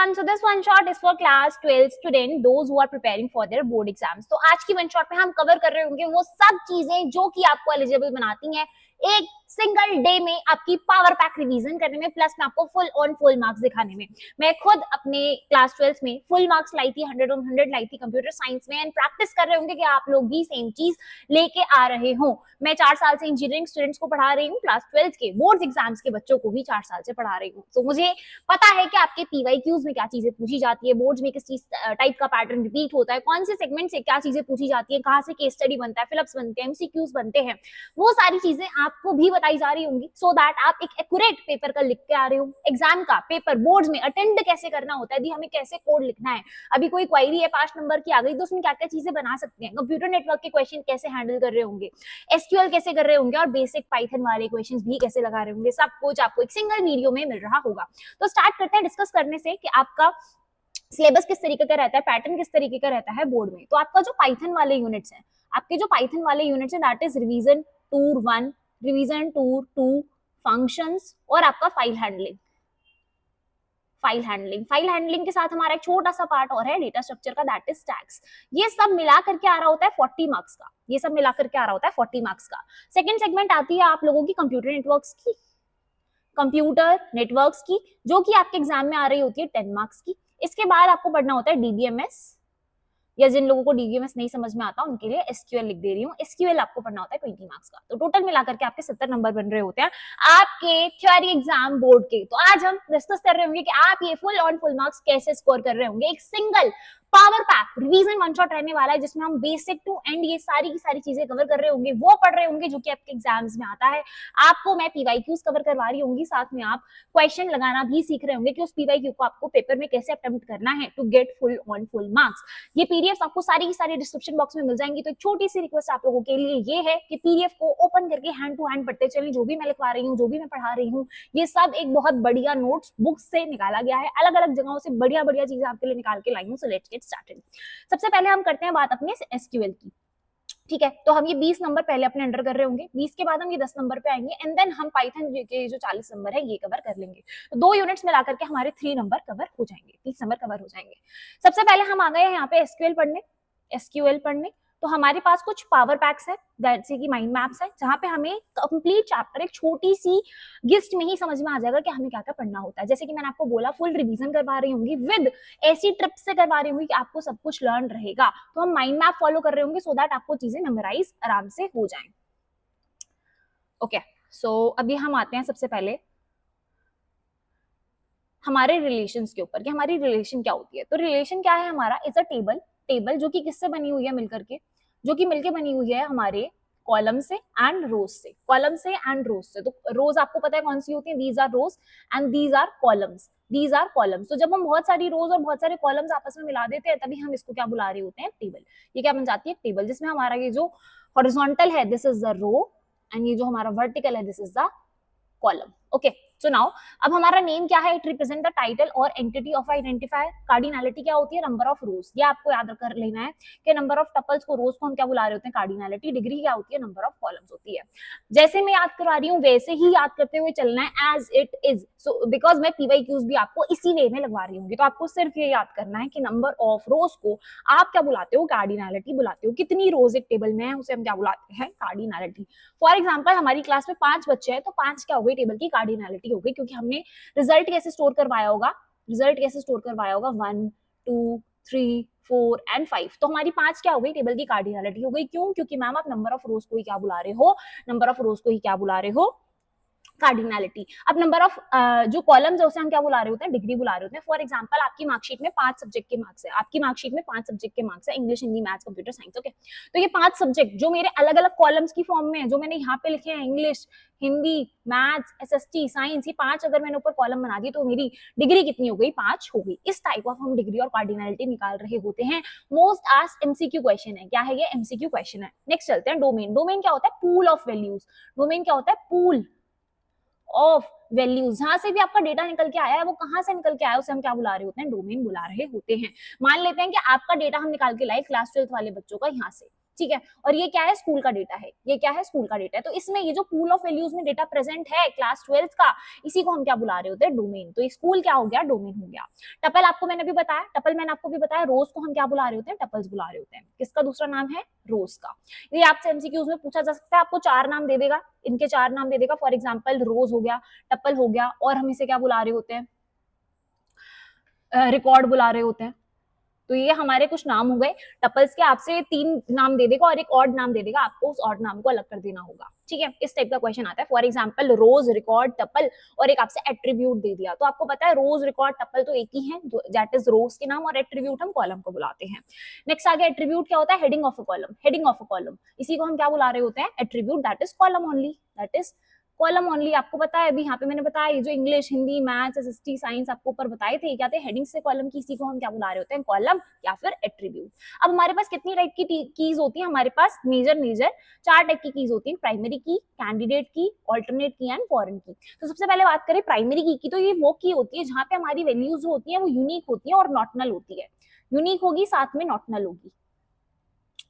everyone, so this one shot is for class 12 student, those who are preparing for their board exams. तो आज की one shot में हम cover कर रहे होंगे वो सब चीजें जो कि आपको एलिजिबल बनाती हैं एक सिंगल डे में आपकी पावर पैक रिवीजन करने में, प्लस में आपको फुल ऑन फुल मार्क्स दिखाने में। मैं खुद अपने क्लास 12 में फुल मार्क्स लाई थी, 100 on 100 लाई थी कंप्यूटर साइंस में, एंड प्रैक्टिस कर रहे होंगे कि आप लोग भी सेम चीज लेके आ रहे हो। मैं 4 साल से इंजीनियरिंग स्टूडेंट्स को पढ़ा रही हूँ, क्लास 12 के बोर्ड एग्जाम्स के बच्चों को भी 4 साल से पढ़ा रही हूँ, तो मुझे पता है कि आपके पीवाईक्यूज में क्या चीजें पूछी जाती है, बोर्ड्स में किस चीज टाइप का पैटर्न रिपीट होता है, कौन से सेगमेंट से क्या चीजें पूछी जाती है, कहाँ से केस स्टडी बनता है, फिलअप्स बनते हैं, एमसीक्यूज बनते हैं, वो सारी चीजें आपको भी बताई जा रही होंगी, सो दैट आप एक एक्यूरेट पेपर का लिख के आ रहे हो। एग्जाम का पेपर बोर्ड्स में अटेंड कैसे करना होता है, दी हमें कैसे कोड लिखना है, अभी कोई क्वेरी है 5 नंबर की आ गई तो उसमें क्या क्या चीजें बना सकते हैं, कंप्यूटर नेटवर्क के क्वेश्चन कैसे हैंडल कर रहे होंगे, एसक्यूएल कैसे कर रहे होंगे, और बेसिक पाइथन वाले क्वेश्चंस भी कैसे लगा रहे होंगे, सब कुछ आपको एक सिंगल वीडियो में मिल रहा होगा। तो स्टार्ट करते हैं डिस्कस करने से कि आपका सिलेबस किस तरीके का रहता है, पैटर्न किस तरीके का रहता है बोर्ड में। तो आपका जो पाइथन वाले यूनिट्स हैं, आपके जो पाइथन वाले यूनिट्स हैं that is revision tour 1, revision tour 2, functions और आपका फाइल हैंडलिंग। फाइल हैंडलिंग के साथ हमारा एक छोटा सा पार्ट और है डेटा स्ट्रक्चर का, दैट इज टैग्स। ये सब मिला करके आ रहा होता है 40 मार्क्स का, ये सब मिला करके आ रहा होता है 40 मार्क्स का। सेकंड सेगमेंट आती है आप लोगों की कंप्यूटर नेटवर्क्स की, कंप्यूटर नेटवर्क्स की, जो कि आपके एग्जाम में आ रही होती है 10 मार्क्स की। इसके बाद आपको पढ़ना होता है डीबीएमएस, या जिन लोगों को डीबीएमएस नहीं समझ में आता उनके लिए एसक्यूएल लिख दे रही हूँ। एसक्यूएल आपको पढ़ना होता है 20 मार्क्स का। तो टोटल मिलाकर के आपके 70 नंबर बन रहे होते हैं आपके थ्योरी एग्जाम बोर्ड के। तो आज हम डिस्कस कर रहे होंगे कि आप ये फुल ऑन फुल मार्क्स कैसे स्कोर कर रहे होंगे। एक single power pack revision one shot रहने वाला है जिसमें हम बेसिक टू एंड ये सारी की सारी चीजें कवर कर रहे होंगे, वो पढ़ रहे होंगे जो कि आपके एग्जाम्स में आता है। आपको मैं पीवाईक्यूज कवर करवा रही होंगी, साथ में आप क्वेश्चन लगाना भी सीख रहे होंगे कि उस पीवाईक्यू को आपको पेपर में कैसे अटेम्प्ट करना है to get full on full marks. ये पीडीएफ आपको सारी की सारी डिस्क्रिप्शन बॉक्स में मिल जाएंगी। तो एक छोटी सी रिक्वेस्ट आप लोगों के लिए ये है कि पीडीएफ को ओपन करके हैंड टू हैंड पढ़ते चलें। जो भी मैं लिखवा रही हूँ, जो भी मैं पढ़ा रही हूँ, ये सब एक बहुत बढ़िया नोट्स बुक से निकाला गया है, अलग अलग जगहों से बढ़िया बढ़िया चीजें आपके लिए निकाल के लाई हूँ। So let's get started. सबसे पहले हम करते हैं बात अपने एसक्यूएल की, ठीक है। तो हम ये 20 नंबर पहले अपने अंडर कर रहे होंगे, 20 के बाद हम ये 10 नंबर पे आएंगे, एंड देन हम पाइथन के जो 40 नंबर है ये कवर कर लेंगे। तो 2 यूनिट्स मिला करके हमारे 3 नंबर कवर हो जाएंगे, 30 नंबर कवर हो जाएंगे। सबसे पहले हम आ गए हैं यहाँ पे एसक्यूएल पढ़ने। तो हमारे पास कुछ पावर पैक्स है जैसे कि माइंड मैप्स है, जहाँ पे हमें कंप्लीट चैप्टर एक छोटी सी गिस्ट में ही समझ में आ जाएगा कि हमें क्या क्या पढ़ना होता है। जैसे कि मैंने आपको बोला फुल रिवीजन करवा रही होंगी, विद ऐसी ट्रिप्स से करवा रही होंगी कि आपको सब कुछ लर्न रहेगा। तो हम माइंड मैप फॉलो कर रहे होंगे सो दैट आपको चीजें मेमोराइज आराम से हो जाएं। ओके, सो अभी हम आते हैं सबसे पहले हमारे रिलेशंस के ऊपर कि हमारी रिलेशन क्या होती है। तो रिलेशन क्या है हमारा, इज अ टेबल जो कि किससे बनी हुई है मिलकर के, जो कि मिलके बनी हुई है हमारे कॉलम से एंड रोज से, कॉलम से एंड रोज से। तो रोज आपको पता है कौन सी होती है, these are rows and these are columns, these are columns. तो जब हम बहुत सारी रोज और बहुत सारे कॉलम्स आपस में मिला देते हैं तभी हम इसको क्या बुला रहे होते हैं, टेबल। ये क्या बन जाती है, टेबल, जिसमें हमारा ये जो हॉरिजॉन्टल है this is the row, and ये जो हमारा वर्टिकल है this is the column. Okay, so now अब हमारा नेम क्या है, इट रिप्रेजेंट द टाइटल और एंटिटी ऑफ आइडेंटिफायर। कार्डिनैलिटी क्या होती है, नंबर ऑफ रोज। ये आपको याद कर लेना है कि नंबर ऑफ टपल्स को, रोज को हम क्या बुला रहे होते हैं, कार्डिनैलिटी। डिग्री क्या होती है, नंबर ऑफ कॉलम्स होती है। जैसे मैं याद करवा रही हूँ वैसे ही याद करते हुए चलना है, as it is. So because मैं पीवाईक्यूज भी आपको इसी वे में लगवा रही हूँ, तो आपको सिर्फ ये याद करना है कि नंबर ऑफ रोज को आप क्या बुलाते हो, कार्डिनैलिटी बुलाते हो। कितनी रोज एक टेबल में है उसे हम क्या बुलाते हैं, कार्डिनैलिटी। फॉर एग्जाम्पल हमारी क्लास में 5 बच्चे हैं तो 5 क्या हो गई, टेबल की कार्डिनैलिटी हो गई, क्योंकि हमने रिजल्ट कैसे स्टोर करवाया होगा, 1 2 3 4 एंड 5। तो हमारी 5 क्या हो गई, टेबल की कार्डिनैलिटी हो गई। क्यों, क्योंकि मैम आप नंबर ऑफ रोज को ही क्या बुला रहे हो, नंबर ऑफ रोज को ही क्या बुला रहे हो, कार्डिनैलिटी। अब नंबर ऑफ जो कॉलम्स है उसे हम क्या बुला रहे होते हैं, डिग्री बुला रहे होते हैं। फॉर एग्जांपल आपकी मार्कशीट में 5 सब्जेक्ट के मार्क्स है, आपकी मार्कशीट में 5 सब्जेक्ट के मार्क्स है, English, Hindi, maths, computer science. Okay, तो ये 5 सब्जेक्ट जो मेरे अलग अलग कॉलम्स की फॉर्म में है, जो मैंने यहाँ पे लिखे हैं, English, Hindi, maths, SST, science, ये 5 अगर मैंने ऊपर कॉलम बना दी तो मेरी डिग्री कितनी हो गई, 5 हो गई। इस टाइप ऑफ हम डिग्री और कार्डिनैलिटी निकाल रहे होते हैं। मोस्ट आस्क्ड एमसीक्यू क्वेश्चन है, क्या है ये, एमसीक्यू क्वेश्चन है। नेक्स्ट चलते हैं डोमेन। डोमेन क्या होता है, पूल ऑफ वैल्यूज। डोमेन क्या होता है, पूल ऑफ वैल्यूज। जहां से भी आपका डेटा निकल के आया है वो कहां से निकल के आया है उसे हम क्या बुला रहे होते हैं, डोमेन बुला रहे होते हैं। मान लेते हैं कि आपका डेटा हम निकाल के लाए क्लास 12 वाले बच्चों का यहाँ से, ठीक है। और ये क्या है, स्कूल का डेटा है, ये क्या है, स्कूल का डेटा है। तो इसमें ये जो पूल ऑफ वैल्यूज में डेटा प्रेजेंट है क्लास 12 का, इसी को हम क्या बुला रहे होते हैं, डोमेन। तो स्कूल क्या हो गया, डोमेन हो गया। टपल आपको मैंने भी बताया, टपल मैंने आपको भी बताया, रोज को हम क्या बुला रहे होते हैं, टपल्स बुला रहे होते हैं। किसका दूसरा नाम है, रोज का। ये आपसे एमसीक्यूज में पूछा जा सकता है, आपको 4 नाम दे देगा, इनके 4 नाम दे देगा। फॉर एग्जाम्पल रोज हो गया, टपल हो गया, और हम इसे क्या बुला रहे होते हैं, रिकॉर्ड बुला रहे होते हैं। तो ये हमारे कुछ नाम हो गए टपल्स के। आपसे 3 नाम दे देगा और एक ऑड नाम दे देगा, आपको उस ऑड नाम को अलग कर देना होगा, ठीक है। इस टाइप का क्वेश्चन आता है। For example rows, record, tuple, और एक आपसे एट्रीब्यूट दे दिया। तो आपको पता है रोज, रिकॉर्ड, टपल तो एक ही है, दैट इज रोज के नाम, और एट्रीब्यूट हम कॉलम को बुलाते हैं। नेक्स्ट आगे एट्रीब्यूट क्या होता है, heading of a column, heading of a column, इसी को हम क्या बुला रहे होते हैं, attribute, that is column only, that is column only. आपको पता है अभी यहाँ पे मैंने बताया, ये जो English, Hindi, maths, SST, science आपको ऊपर बताए थे, क्या थे, हेडिंग से कॉलम की, इसी को हम क्या बुला रहे होते हैं, कॉलम या फिर एट्रीब्यूट। अब हमारे पास कितनी टाइप की कीज होती है, हमारे पास मेजर 4 टाइप की कीज होती है, प्राइमरी की, कैंडिडेट की, ऑल्टरनेट की एंड फॉरेन की। तो सबसे पहले बात करें प्राइमरी की तो ये वो की होती है जहाँ पे हमारी वैल्यूज जो होती है वो यूनिक होती है और नॉटनल होती है। यूनिक होगी, साथ में नॉटनल होगी।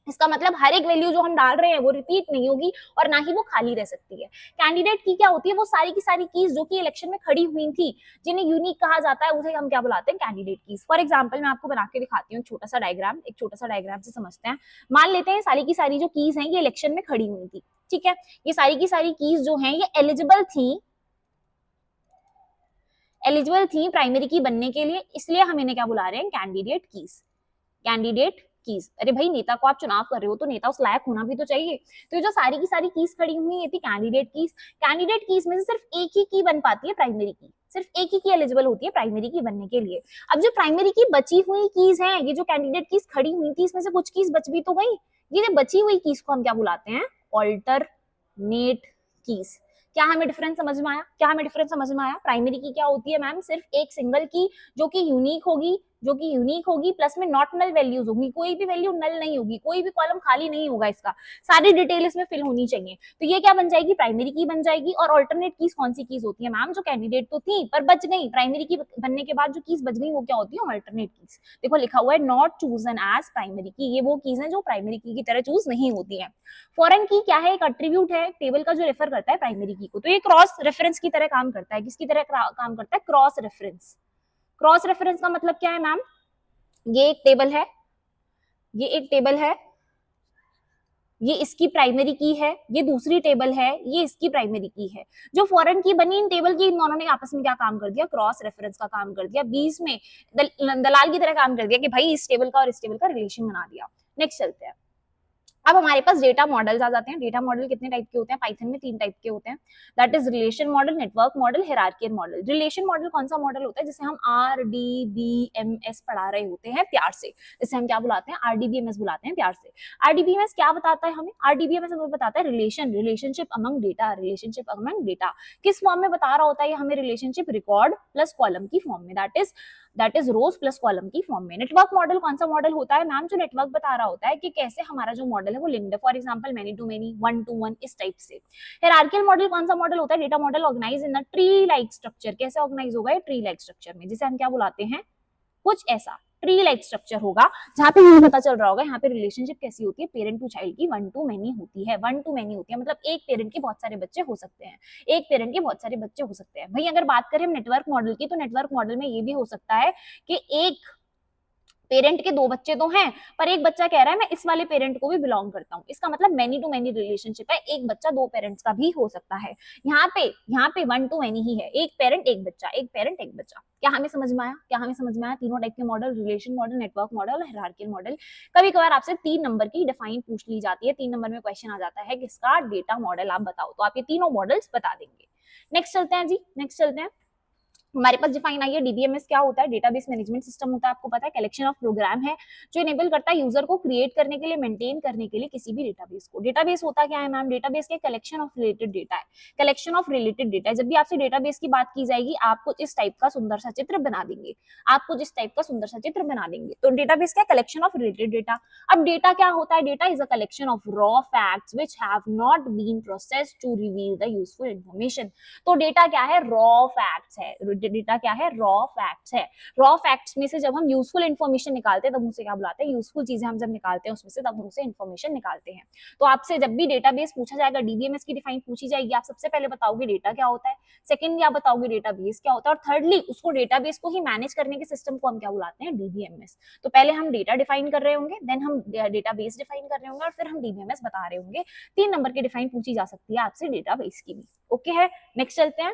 इसका मतलब हर एक वैल्यू जो हम डाल रहे हैं वो रिपीट नहीं होगी और ना ही वो खाली रह सकती है। कैंडिडेट की क्या होती है, वो सारी की सारी कीज जो कि इलेक्शन में खड़ी हुई थी, जिन्हें यूनिक कहा जाता है, उसे हम क्या बुलाते हैं, कैंडिडेट कीज। फॉर एग्जांपल मैं आपको बना के दिखाती हूँ एक छोटा सा डायग्राम से समझते हैं। मान लेते हैं सारी की सारी जो कीज हैं ये इलेक्शन में खड़ी हुई थी, ठीक है। ये सारी की सारी कीज जो हैं ये एलिजिबल थी प्राइमरी की बनने के लिए, इसलिए हम इन्हें क्या बुला रहे हैं, कैंडिडेट कीज। अरे भाई नेता को आप चुनाव कर रहे हो तो नेता उस लायक होना भी तो चाहिए। तो ये जो सारी की सारी कीज खड़ी हुई ये थी कैंडिडेट कीज में से सिर्फ एक ही की बन पाती है प्राइमरी की, सिर्फ एक ही की एलिजिबल होती है प्राइमरी की बनने के लिए। अब जो प्राइमरी की बची हुई कीज है, ये जो कैंडिडेट कीज खड़ी हुई थी इसमें से कुछ कीज बच भी तो गई, ये बची हुई कीज को हम क्या बुलाते हैं, ऑल्टरनेट कीज। क्या हमें डिफरेंस समझ में आया, प्राइमरी की क्या होती है मैम, सिर्फ एक सिंगल की जो कि यूनिक होगी प्लस में नॉट नल वैल्यूज होगी, कोई भी वैल्यू नल नहीं होगी, कोई भी कॉलम खाली नहीं होगा, इसका सारी डिटेल इसमें फिल होनी चाहिए। तो ये क्या बन जाएगी, प्राइमरी की बन जाएगी। और ऑल्टरनेट कीज कौन सी कीज होती है मैम, जो कैंडिडेट तो थी पर बच गई, प्राइमरी की बनने के बाद जो कीज बच गई वो क्या होती है, ऑल्टरनेट कीज। देखो लिखा हुआ है नॉट चूजन एज प्राइमरी की, ये वो कीज है जो प्राइमरी की तरह चूज नहीं होती है। फॉरेन की क्या है, एक एट्रीब्यूट है टेबल का जो रेफर करता है प्राइमरी की को। तो ये क्रॉस रेफरेंस की तरह काम करता है, किसकी तरह काम करता है, क्रॉस रेफरेंस का मतलब क्या है मैम, ये एक टेबल है, ये इसकी प्राइमरी की है, ये दूसरी टेबल है, ये इसकी प्राइमरी की है। जो फॉरेन की बनी इन टेबल की, इन दोनों ने आपस में क्या काम कर दिया, क्रॉस रेफरेंस का काम कर दिया, बीच में दलाल की तरह काम कर दिया कि भाई इस टेबल का और इस टेबल का रिलेशन बना दिया। नेक्स्ट चलते हैं। अब हमारे पास डेटा मॉडल्स आ जाते हैं। डेटा मॉडल कितने टाइप के होते हैं, पाइथन में 3 टाइप के होते हैं, that is relation model, network model, hierarchical model. Relation model कौन सा मॉडल होता है, जिसे हम RDBMS पढ़ा रहे होते हैं प्यार से, जिसे हम क्या बुलाते हैं, RDBMS बुलाते हैं प्यार से। RDBMS क्या बताता है हमें, RDBMS हमें बताता है रिलेशनशिप अमंग डेटा। किस फॉर्म में बता रहा होता है हमें, रिलेशनशिप रिकॉर्ड प्लस कॉलम की फॉर्म में, that is rows plus column की फॉर्म में। नेटवर्क मॉडल कौन सा मॉडल होता है मैम, जो नेटवर्क बता रहा होता है कि कैसे हमारा जो मॉडल है वो लिंक्ड है, for example many to many, one to one, इस टाइप से। हायरार्किकल मॉडल कौन सा मॉडल होता है, data model organize in a tree like structure. कैसे ऑर्गेनाइज होगा, ट्री लाइक स्ट्रक्चर में, जिसे हम क्या बुलाते हैं, कुछ ऐसा ट्री लाइक स्ट्रक्चर होगा, जहां पे ये पता चल रहा होगा यहाँ पे रिलेशनशिप कैसी होती है, पेरेंट टू चाइल्ड की वन टू मैनी होती है, मतलब एक पेरेंट के बहुत सारे बच्चे हो सकते हैं, भाई अगर बात करें हम नेटवर्क मॉडल की, तो नेटवर्क मॉडल में ये भी हो सकता है कि एक पेरेंट के 2 बच्चे तो हैं, पर एक बच्चा कह रहा है मैं इस वाले पेरेंट को भी बिलोंग करता हूँ, इसका मतलब मैनी टू मैनी रिलेशनशिप है, एक बच्चा 2 पेरेंट्स का भी हो सकता है। यहाँ पे वन टू मैनी ही है, एक पेरेंट एक बच्चा। क्या हमें समझ में आया, तीनों टाइप के model, relation model, network model और हायरार्किकल मॉडल। कभी कभार आपसे 3 नंबर की डिफाइन पूछ ली जाती है, 3 नंबर में क्वेश्चन आ जाता है किसका, डेटा मॉडल आप बताओ, तो आप ये तीनों मॉडल्स बता देंगे। नेक्स्ट चलते हैं। हमारे पास डिफाइन आई है, डीबीएमएस क्या होता है, डेटाबेस मैनेजमेंट सिस्टम होता है, आपको पता है, कलेक्शन ऑफ प्रोग्राम है जो इनेबल करता है यूजर को क्रिएट करने के लिए, मेंटेन करने के लिए किसी भी डेटाबेस को। डेटाबेस होता क्या है मैम, डेटाबेस के कलेक्शन ऑफ रिलेटेड डेटा है, जब भी आपसे डेटाबेस की बात की जाएगी आपको इस टाइप का सुंदर सा चित्र बना देंगे, तो डेटाबेस का कलेक्शन ऑफ रिलेटेड डेटा। अब डेटा क्या होता है, data is a collection of raw facts which have not been processed to reveal the useful information. तो डेटा क्या है, रॉ फैक्ट्स है, डेटा क्या है, रॉ फैक्ट्स है। रॉ फैक्ट्स में से जब हम यूजफुल इन्फॉर्मेशन निकालते हैं तब उसे क्या बुलाते हैं, यूजफुल चीजें हम जब निकालते हैं उसमें से तब उसे इन्फॉर्मेशन निकालते हैं। तो आपसे जब भी डेटाबेस पूछा जाएगा, डीबीएमएस की डिफाइन पूछी जाएगी, आप सबसे पहले बताओगे डेटा क्या होता है, सेकंडली आप बताओगे डेटाबेस क्या होता है, और थर्डली उसको डेटाबेस को ही मैनेज करने के सिस्टम को हम क्या बुलाते हैं, डीबीएमएस। तो पहले हम डेटा डिफाइन कर रहे होंगे, देन हम डेटाबेस डिफाइन कर रहे होंगे, और फिर हम डीबीएमएस बता रहे होंगे। 3 नंबर की डिफाइन पूछी जा सकती है आपसे डेटाबेस की भी। ओके है, नेक्स्ट चलते हैं।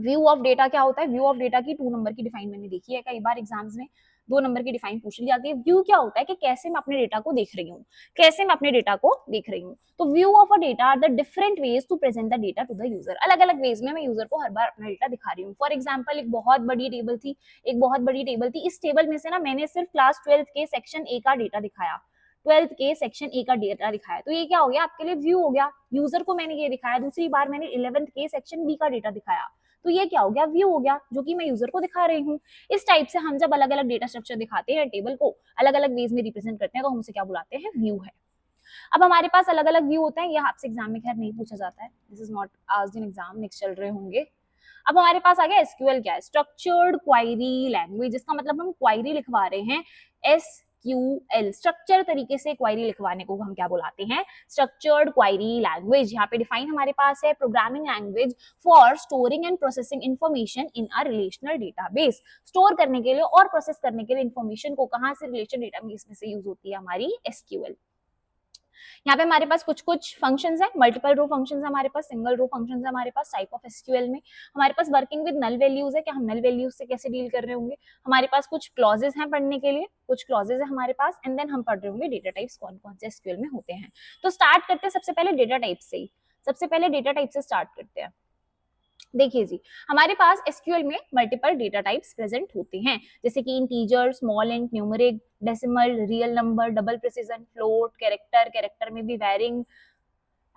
व्यू ऑफ डेटा क्या होता है, व्यू ऑफ डेटा की 2 नंबर की डिफाइन मैंने देखी है कई बार एग्जाम्स में, 2 नंबर की डिफाइन पूछ ली जाती है। व्यू क्या होता है कि कैसे मैं अपने डेटा को देख रही हूँ, कैसे मैं अपने डेटा को देख रही हूँ। तो view of a data are the different ways to present the data to the user. अलग अलग वेज में मैं यूजर को हर बार अपना डेटा दिखा रही हूँ। फॉर एग्जाम्पल एक बहुत बड़ी टेबल थी, इस टेबल में से ना मैंने सिर्फ क्लास 12 के सेक्शन ए का डेटा दिखाया, 12th के सेक्शन ए का डेटा दिखाया, तो ये क्या हो गया आपके लिए, व्यू हो गया। यूजर को मैंने ये दिखाया, दूसरी बार मैंने 11th के सेक्शन बी का डेटा दिखाया, तो ये क्या हो गया, व्यू हो गया, जो कि मैं यूजर को दिखा रही हूँ। इस टाइप से हम जब अलग अलग डेटा स्ट्रक्चर दिखाते हैं, टेबल को अलग अलग वेज में रिप्रेजेंट करते हैं, तो हम उसे क्या बुलाते हैं, व्यू है। अब हमारे पास अलग अलग व्यू होते हैं, ये आपसे एग्जाम में खैर नहीं पूछा जाता है, this is not asked in exam, next चल रहे होंगे। अब हमारे पास आ गया एसक्यूएल, क्या है, स्ट्रक्चर्ड क्वायरी लैंग्वेज, इसका मतलब हम क्वायरी लिखवा रहे हैं, एसक्यूएल, स्ट्रक्चर तरीके से क्वायरी लिखवाने को हम क्या बुलाते हैं, स्ट्रक्चर्ड क्वायरी लैंग्वेज। यहाँ पे डिफाइन हमारे पास है, programming language for storing and processing information in a relational database. Store करने के लिए और प्रोसेस करने के लिए इन्फॉर्मेशन को कहाँ से, रिलेशनल डेटाबेस में से यूज होती है हमारी एसक्यूएल। यहाँ पे हमारे पास कुछ कुछ फंक्शंस है, मल्टीपल रो फंक्शंस है हमारे पास, सिंगल रो फंक्शंस है हमारे पास टाइप ऑफ एसक्यूएल में। हमारे पास वर्किंग विद नल वैल्यूज है, कि हम नल वैल्यूज से कैसे डील कर रहे होंगे। हमारे पास कुछ क्लॉजेस हैं पढ़ने के लिए, कुछ क्लॉजेस है हमारे पास, एंड देन हम पढ़ रहे होंगे डेटा टाइप्स कौन कौन से एसक्यूएल में होते हैं। तो स्टार्ट करते हैं सबसे पहले डेटा टाइप से ही, सबसे पहले डेटा टाइप से स्टार्ट करते हैं। देखिए जी, हमारे पास एसक्यूएल में मल्टीपल डेटा टाइप्स प्रेजेंट होते हैं, जैसे कि integer, small int, numeric, decimal, real number, double precision, float, character, character में भी वैरिंग,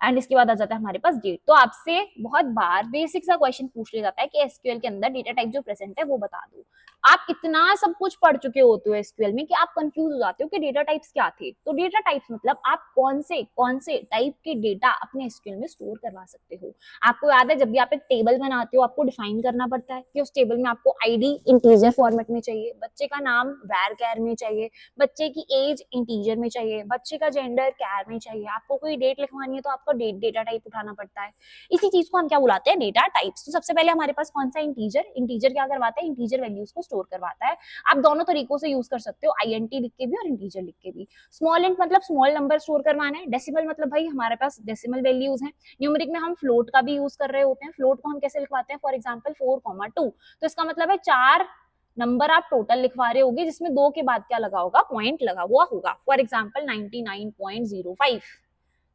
एंड इसके बाद आ जाता है हमारे पास डेट। तो आपसे बहुत बार बेसिक सा क्वेश्चन पूछ लिया जाता है कि एसक्यूएल के अंदर डेटा टाइप जो प्रेजेंट है वो बता दो। आप इतना सब कुछ पढ़ चुके होते हो एसक्यूएल में कि आप कंफ्यूज हो जाते हो कि डेटा टाइप्स क्या थे। तो डेटा टाइप्स मतलब आप कौन से टाइप के डेटा अपने एसक्यूएल में स्टोर करवा सकते हो। आपको याद है, जब भी आप एक टेबल बनाते हो आपको डिफाइन करना पड़ता है कि उस टेबल में आपको आईडी इंटीजर फॉर्मेट में चाहिए, बच्चे का नाम वैर कैर में चाहिए, बच्चे की एज इंटीजर में चाहिए, बच्चे का जेंडर कैर में चाहिए, आपको कोई डेट लिखवानी है तो आपको डेट डेटा टाइप उठाना पड़ता है। इसी चीज को हम क्या बुलाते हैं, डेटा टाइप्स। तो सबसे पहले हमारे पास कौन सा, इंटीजर क्या करवाता है, इंटीजर वैल्यूज को स्टोर करवाता है। आप दोनों तरीकों से यूज कर सकते हो, आईएनटी लिख के भी और इंटीजर लिख के भी। स्मॉल इंट मतलब स्मॉल नंबर स्टोर करवाना है, डेसिमल मतलब भाई हमारे पास डेसिमल वैल्यूज हैं, न्यूमेरिक में हम फ्लोट का भी यूज कर रहे होते हैं। फ्लोट को हम कैसे लिखवाते हैं, फॉर एग्जांपल 4,2, तो इसका मतलब है 4 नंबर आप टोटल लिखवा रहे होगे जिसमें 2 के बाद क्या लगा होगा, पॉइंट लगा हुआ होगा। फॉर एग्जांपल 99.05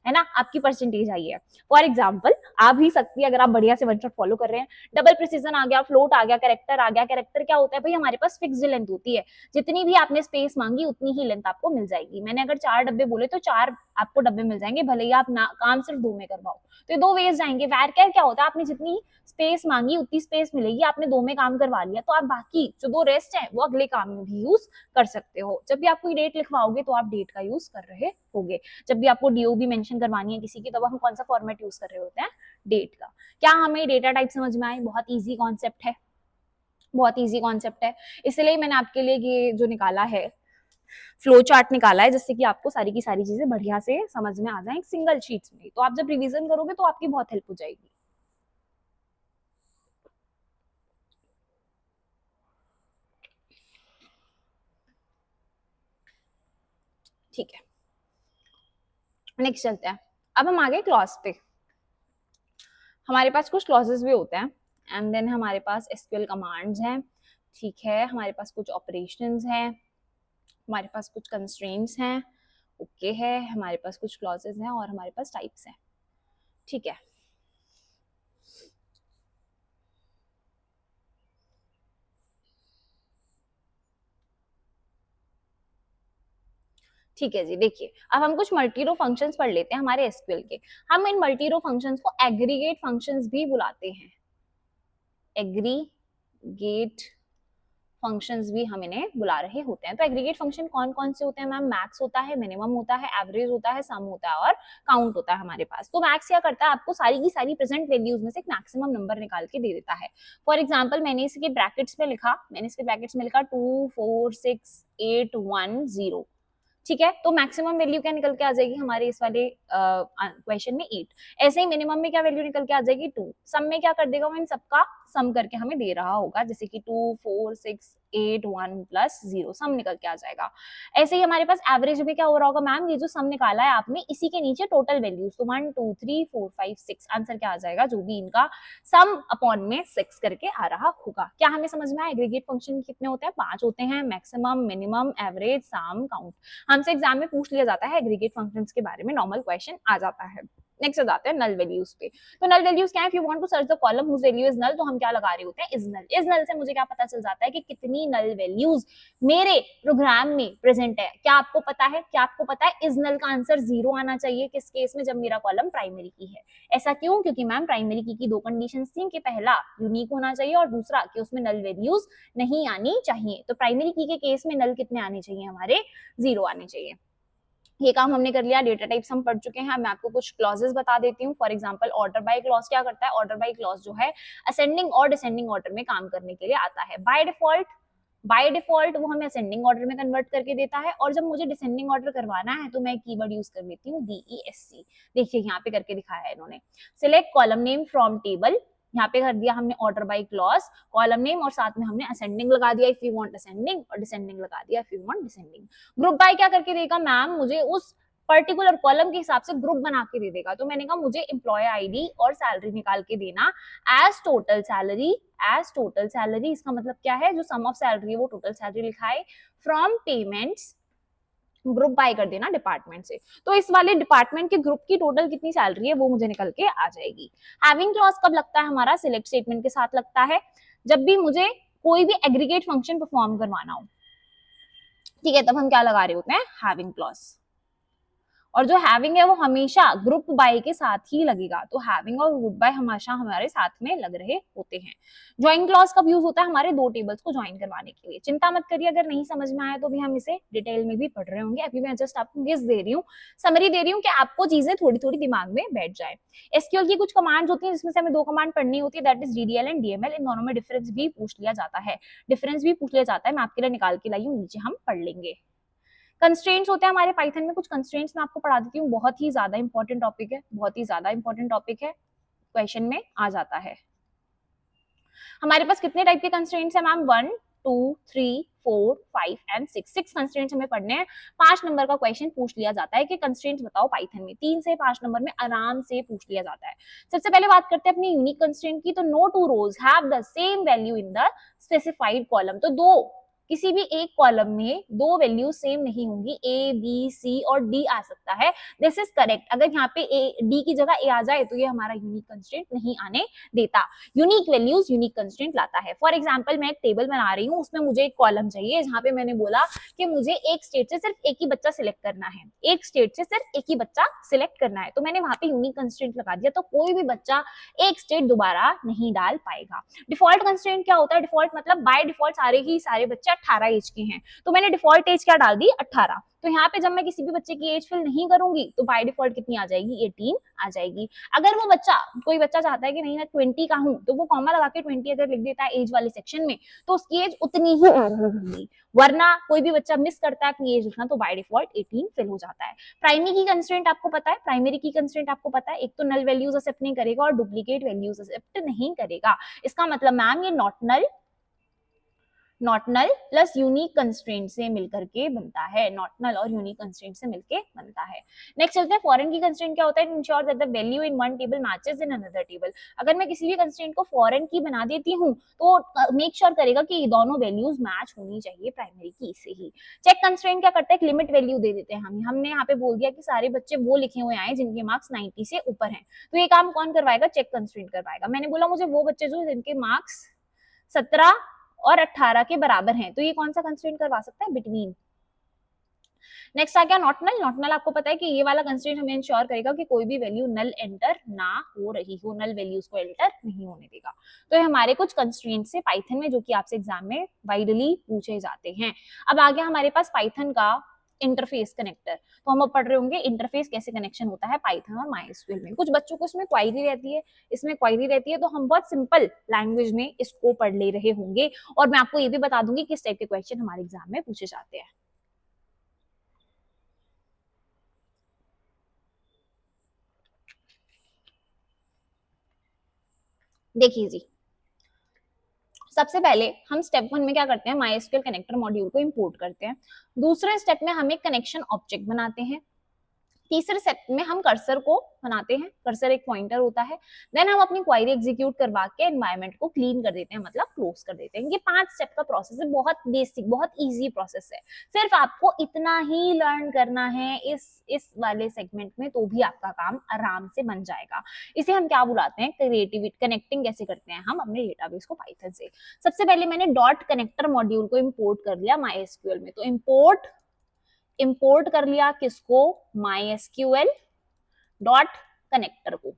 है ना, आपकी परसेंटेज आई है। फॉर एग्जाम्पल आ भी सकती है अगर आप बढ़िया से वन शॉट फॉलो कर रहे हैं। डबल प्रिसीजन आ गया, फ्लोट आ गया, कैरेक्टर आ गया। कैरेक्टर क्या होता है भाई, हमारे पास फिक्स्ड लेंथ होती है, जितनी भी आपने स्पेस मांगी उतनी ही लेंथ आपको मिल जाएगी। मैंने अगर 4 डब्बे बोले तो 4 आपको डब्बे मिल जाएंगे, भले ही आप काम सिर्फ 2 में करवाओ, तो ये 2 वेज जाएंगे। वैर क्या होता है, आपने जितनी स्पेस मांगी उतनी स्पेस मिलेगी, आपने 2 में काम करवा लिया तो आप बाकी जो 2 रेस्ट है वो अगले काम में भी यूज कर सकते हो। जब भी आप कोई डेट लिखवाओगे तो आप डेट का यूज कर रहे होगे। जब भी आपको डीओबी मेंशन करवानी है किसी की तो हम कौन सा फॉर्मेट यूज कर रहे होते हैं, डेट का। क्या हमें डेटा टाइप समझ में आए, बहुत इजी कॉन्सेप्ट है, बहुत इजी कॉन्सेप्ट है। इसलिए मैंने आपके लिए ये जो निकाला है फ्लो चार्ट निकाला है, जिससे कि आपको सारी की सारी चीजें बढ़िया से समझ में आ जाए सिंगल शीट्स में। तो आप जब रिवीजन करोगे तो आपकी बहुत हेल्प हो जाएगी। ठीक है, नेक्स्ट चलते हैं। अब हम आगे क्लॉज पे। हमारे पास कुछ क्लॉजेस भी होते हैं, एंड देन हमारे पास एसक्यूएल कमांड्स हैं, ठीक है, हमारे पास कुछ ऑपरेशंस हैं, हमारे पास कुछ कंस्ट्रेंट्स हैं, ओके है, हमारे पास कुछ क्लॉजेस हैं और हमारे पास टाइप्स हैं, ठीक है। ठीक है जी, देखिए अब हम कुछ मल्टी रो फंक्शंस पढ़ लेते हैं हमारे एसक्यूएल के। हम इन मल्टी रो फंक्शंस को एग्रीगेट फंक्शंस भी बुलाते हैं, एग्रीगेट फंक्शंस भी हम इन्हें बुला रहे होते हैं। तो एग्रीगेट फंक्शन कौन कौन से होते हैं मैम? मैक्स होता है, मिनिमम होता है, एवरेज होता है, सम होता है और काउंट होता है हमारे पास। तो मैक्स क्या करता है, आपको सारी की सारी प्रेजेंट वैल्यूज में से एक मैक्सिमम नंबर निकाल के दे देता है। फॉर एग्जाम्पल मैंने इसके ब्रैकेट्स में लिखा, 2 4 6 8 1 0, ठीक है। तो मैक्सिमम वैल्यू क्या निकल के आ जाएगी हमारे इस वाले क्वेश्चन में 8। ऐसे ही मिनिमम में क्या वैल्यू निकल के आ जाएगी 2। सम में क्या कर देगा वो इन सबका सम करके हमें दे रहा होगा, जैसे कि 2 4 6 8 1 प्लस 0 सम निकल के आ जाएगा। ऐसे ही हमारे पास एवरेज में क्या हो रहा होगा मैम, ये जो सम निकाला है आपने इसी के नीचे टोटल वैल्यूज, तो 1 2 3 4 5 6 आंसर क्या आ जाएगा, जो भी इनका सम अपॉन में 6 करके आ रहा होगा। क्या हमें समझ में आया? एग्रीगेट फंक्शन कितने होते हैं? 5 होते हैं, मैक्सिमम, मिनिमम, एवरेज, सम, काउंट। हमसे एग्जाम में पूछ लिया जाता है एग्रीगेट फंक्शंस के बारे में, नॉर्मल क्वेश्चन आ जाता है। नेक्स्ट जाते हैं नल वैल्यूज पे। तो नल वैल्यूज क्या है? If you want to search the column whose value is null, तो हम क्या लगा रहे होते हैं? Is null. इज नल से मुझे क्या पता चल जाता है कि कितनी नल वैल्यूज मेरे प्रोग्राम में प्रेजेंट है। क्या आपको पता है? क्या आपको पता है इज नल का आंसर 0 आना चाहिए किस केस में? जब मेरा कॉलम प्राइमरी की है। ऐसा क्यों? क्योंकि मैम प्राइमरी की दो कंडीशंस थी कि पहला यूनिक होना चाहिए और दूसरा कि उसमें नल वैल्यूज नहीं आनी चाहिए। तो प्राइमरी की के केस में नल कितने आने चाहिए हमारे? 0 आने चाहिए। ये काम हमने कर लिया। डेटा टाइप्स हम पढ़ चुके हैं। मैं आपको कुछ क्लॉजेस बता देती हूँ। For example order by clause क्या करता है? ऑर्डर बाय क्लॉज जो है असेंडिंग और डिसेंडिंग ऑर्डर में काम करने के लिए आता है। बाय डिफॉल्ट वो हमें असेंडिंग ऑर्डर में कन्वर्ट करके देता है, और जब मुझे डिसेंडिंग ऑर्डर करवाना है तो मैं कीवर्ड यूज कर लेती हूँ DESC। देखिए यहाँ पे करके दिखाया है इन्होंने। Select column name from table, यहाँ पे कर दिया हमने order by clause, column name और साथ में हमने असेंडिंग लगा दिया इफ यू वांट असेंडिंग, और डिसेंडिंग लगा दिया if you want descending. Group by क्या करके देगा मैम? मुझे उस पर्टिकुलर कॉलम के हिसाब से ग्रुप बना के दे देगा। तो मैंने कहा मुझे एम्प्लॉय आईडी और सैलरी निकाल के देना as total salary. As total salary इसका मतलब क्या है? जो सम ऑफ सैलरी है वो टोटल सैलरी लिखा है। फ्रॉम पेमेंट्स ग्रुप बाय कर देना डिपार्टमेंट से। तो इस वाले डिपार्टमेंट के ग्रुप की टोटल कितनी सैलरी है वो मुझे निकल के आ जाएगी। हैविंग क्लॉज कब लगता है हमारा? सिलेक्ट स्टेटमेंट के साथ लगता है, जब भी मुझे कोई भी एग्रीगेट फंक्शन परफॉर्म करवाना हो, ठीक है, तब हम क्या लगा रहे होते हैं? Having clause. और जो हैविंग है वो हमेशा ग्रुप बाय के साथ ही लगेगा। तो हैविंग और ग्रुप बाय हमेशा हमारे साथ में लग रहे होते हैं। ज्वाइन क्लॉज कब यूज होता है? हमारे दो टेबल्स को ज्वाइन करवाने के लिए। चिंता मत करिए अगर नहीं समझ में आया तो भी हम इसे डिटेल में भी पढ़ रहे होंगे। अभी मैं जस्ट आपको गेस दे रही हूँ, समरी दे रही हूँ कि आपको चीजें थोड़ी थोड़ी दिमाग में बैठ जाए। एसक्यूएल की कुछ कमांड्स होती हैं जिसमें से हमें दो कमांड पढ़नी होती है, that is DDL and DML। इन दोनों में डिफरेंस भी पूछ लिया जाता है। मैं आपके लिए निकाल के लाई हूँ, नीचे हम पढ़ लेंगे। कंस्ट्रेंट्स होते हैं हमारे पाइथन में। कुछ कंस्ट्रेंट्स मैं आपको पढ़ा देती हूँ, बहुत ही ज्यादा इंपॉर्टेंट टॉपिक है, बहुत ही ज्यादा इंपॉर्टेंट टॉपिक है, क्वेश्चन में आ जाता है। हमारे पास कितने टाइप के कंस्ट्रेंट्स है मैम? 1 2 3 4 5 एंड 6 कंस्ट्रेंट्स हमें पढ़ने हैं। 5 नंबर का क्वेश्चन पूछ लिया जाता है कि कंस्ट्रेंट्स बताओ पाइथन में। 3 से 5 नंबर में आराम से पूछ लिया जाता है। सबसे पहले बात करते हैं अपनी यूनिक कंस्ट्रेंट की। तो no two rows have the same value in the specified column. तो किसी भी एक कॉलम में दो वैल्यू सेम नहीं होंगी। A B C और D आ सकता है, दिस इज करेक्ट। अगर यहाँ पे D की जगह A आ जाए तो ये हमारा यूनिक कंस्ट्रेंट नहीं आने देता। यूनिक वैल्यूज यूनिक कंस्ट्रेंट लाता है। फॉर एग्जांपल मैं एक टेबल बना रही हूँ, उसमें मुझे एक कॉलम चाहिए जहाँ पे मैंने बोला कि मुझे एक स्टेट से सिर्फ एक ही बच्चा सिलेक्ट करना है। एक स्टेट से सिर्फ एक ही बच्चा सिलेक्ट करना है, तो मैंने वहां पे यूनिक कंस्ट्रेंट लगा दिया। तो कोई भी बच्चा एक स्टेट दोबारा नहीं डाल पाएगा। डिफॉल्ट कंस्ट्रेंट क्या होता है? डिफॉल्ट मतलब बाय डिफॉल्ट सारे बच्चे 18 एज के हैं, तो मैंने डिफॉल्ट एज क्या डाल दी? 18। तो यहाँ पे जब मैं किसी भी बच्चे की एज फिल नहीं करूंगी तो बाय डिफॉल्ट कितनी आ जाएगी? 18 आ जाएगी। अगर वो बच्चा, कोई बच्चा चाहता है कि नहीं मैं 20 का हूं, तो वो कॉमा लगा के 20 अगर लिख देता है एज वाले सेक्शन में, तो उसकी एज उतनी ही होगी। वरना कोई भी बच्चा मिस करता है अपनी एज लिखना, तो बाय डिफॉल्ट 18 फिल हो जाता है। प्राइमरी की कंस्ट्रेंट आपको पता है? प्राइमरी की कंस्ट्रेंट आपको पता है? एक तो नल वैल्यूज एक्सेप्ट नहीं करेगा और डुप्लीकेट वैल्यूज एक्सेप्ट नहीं करेगा। इसका मतलब मैम ये not null plus unique constraint से मिलकर के बनता है। नॉट नल और यूनिक कंस्ट्रेंट से मिलके बनता है। नेक्स्ट चलते हैं फॉरेन की कंस्ट्रेंट क्या होता है? Ensure that the value in one table matches in another table. अगर मैं किसी भी कंस्ट्रेंट को फॉरेन की बना देती हूँ तो मेक श्योर करेगा कि ये दोनों वैल्यूज मैच होनी चाहिए प्राइमरी की से ही। चेक कंस्ट्रेंट क्या करता है? लिमिट वैल्यू दे देते हैं हमने यहाँ पे बोल दिया कि सारे बच्चे वो लिखे हुए आए जिनके मार्क्स 90 से ऊपर हैं, तो ये काम कौन करवाएगा? चेक कंस्ट्रेंट करवाएगा। मैंने बोला मुझे वो बच्चे जो जिनके मार्क्स 17 और 18 के बराबर हैं, तो ये कौन सा कंस्ट्रेंट करवा सकता है? बिटवीन। नेक्स्ट आ गया नॉट नल। नॉट नल आपको पता है कि ये वाला कंस्ट्रेंट हमें इंश्योर करेगा कि कोई भी वैल्यू नल एंटर ना हो रही हो, नल वैल्यूज को एंटर नहीं होने देगा। तो ये हमारे कुछ कंस्ट्रेंट्स है पाइथन में जो कि आपसे एग्जाम में वाइडली पूछे जाते हैं। अब आ गया हमारे पास पाइथन का इंटरफेस कनेक्टर। तो हम अब पढ़ रहे होंगे इंटरफेस कैसे कनेक्शन होता है पाइथन और माइस्क्यूएल में। कुछ बच्चों को इसमें क्वायरी रहती है, इसमें क्वायरी रहती है, तो हम बहुत सिंपल लैंग्वेज में इसको पढ़ ले रहे होंगे और मैं आपको ये भी बता दूंगी किस टाइप के क्वेश्चन हमारे एग्जाम में पूछे जाते हैं। देखिए जी, सबसे पहले हम स्टेप 1 में क्या करते हैं, माइस्क्यूएल कनेक्टर मॉड्यूल को इंपोर्ट करते हैं। दूसरे स्टेप में हम एक कनेक्शन ऑब्जेक्ट बनाते हैं। तीसरे स्टेप में हम कर्सर को बनाते हैं, कर्सर एक पॉइंटर होता है। देन हम अपनी क्वेरी एग्जीक्यूट करवा के एनवायरनमेंट को क्लीन कर देते हैं, मतलब क्लोज कर देते हैं। ये 5 स्टेप का प्रोसेस है, बहुत बेसिक, बहुत इजी प्रोसेस है। सिर्फ आपको इतना ही लर्न करना है इस वाले सेगमेंट में, तो भी आपका काम आराम से बन जाएगा। इसे हम क्या बुलाते हैं, क्रिएटिविटी। कनेक्टिंग कैसे करते हैं हम अपने डेटाबेस को पाइथन से। सबसे पहले मैंने डॉट कनेक्टर मॉड्यूल को इंपोर्ट कर लिया माइस्क्यूएल में। तो इंपोर्ट कर लिया किसको, माइस्क्यूएल डॉट कनेक्टर को।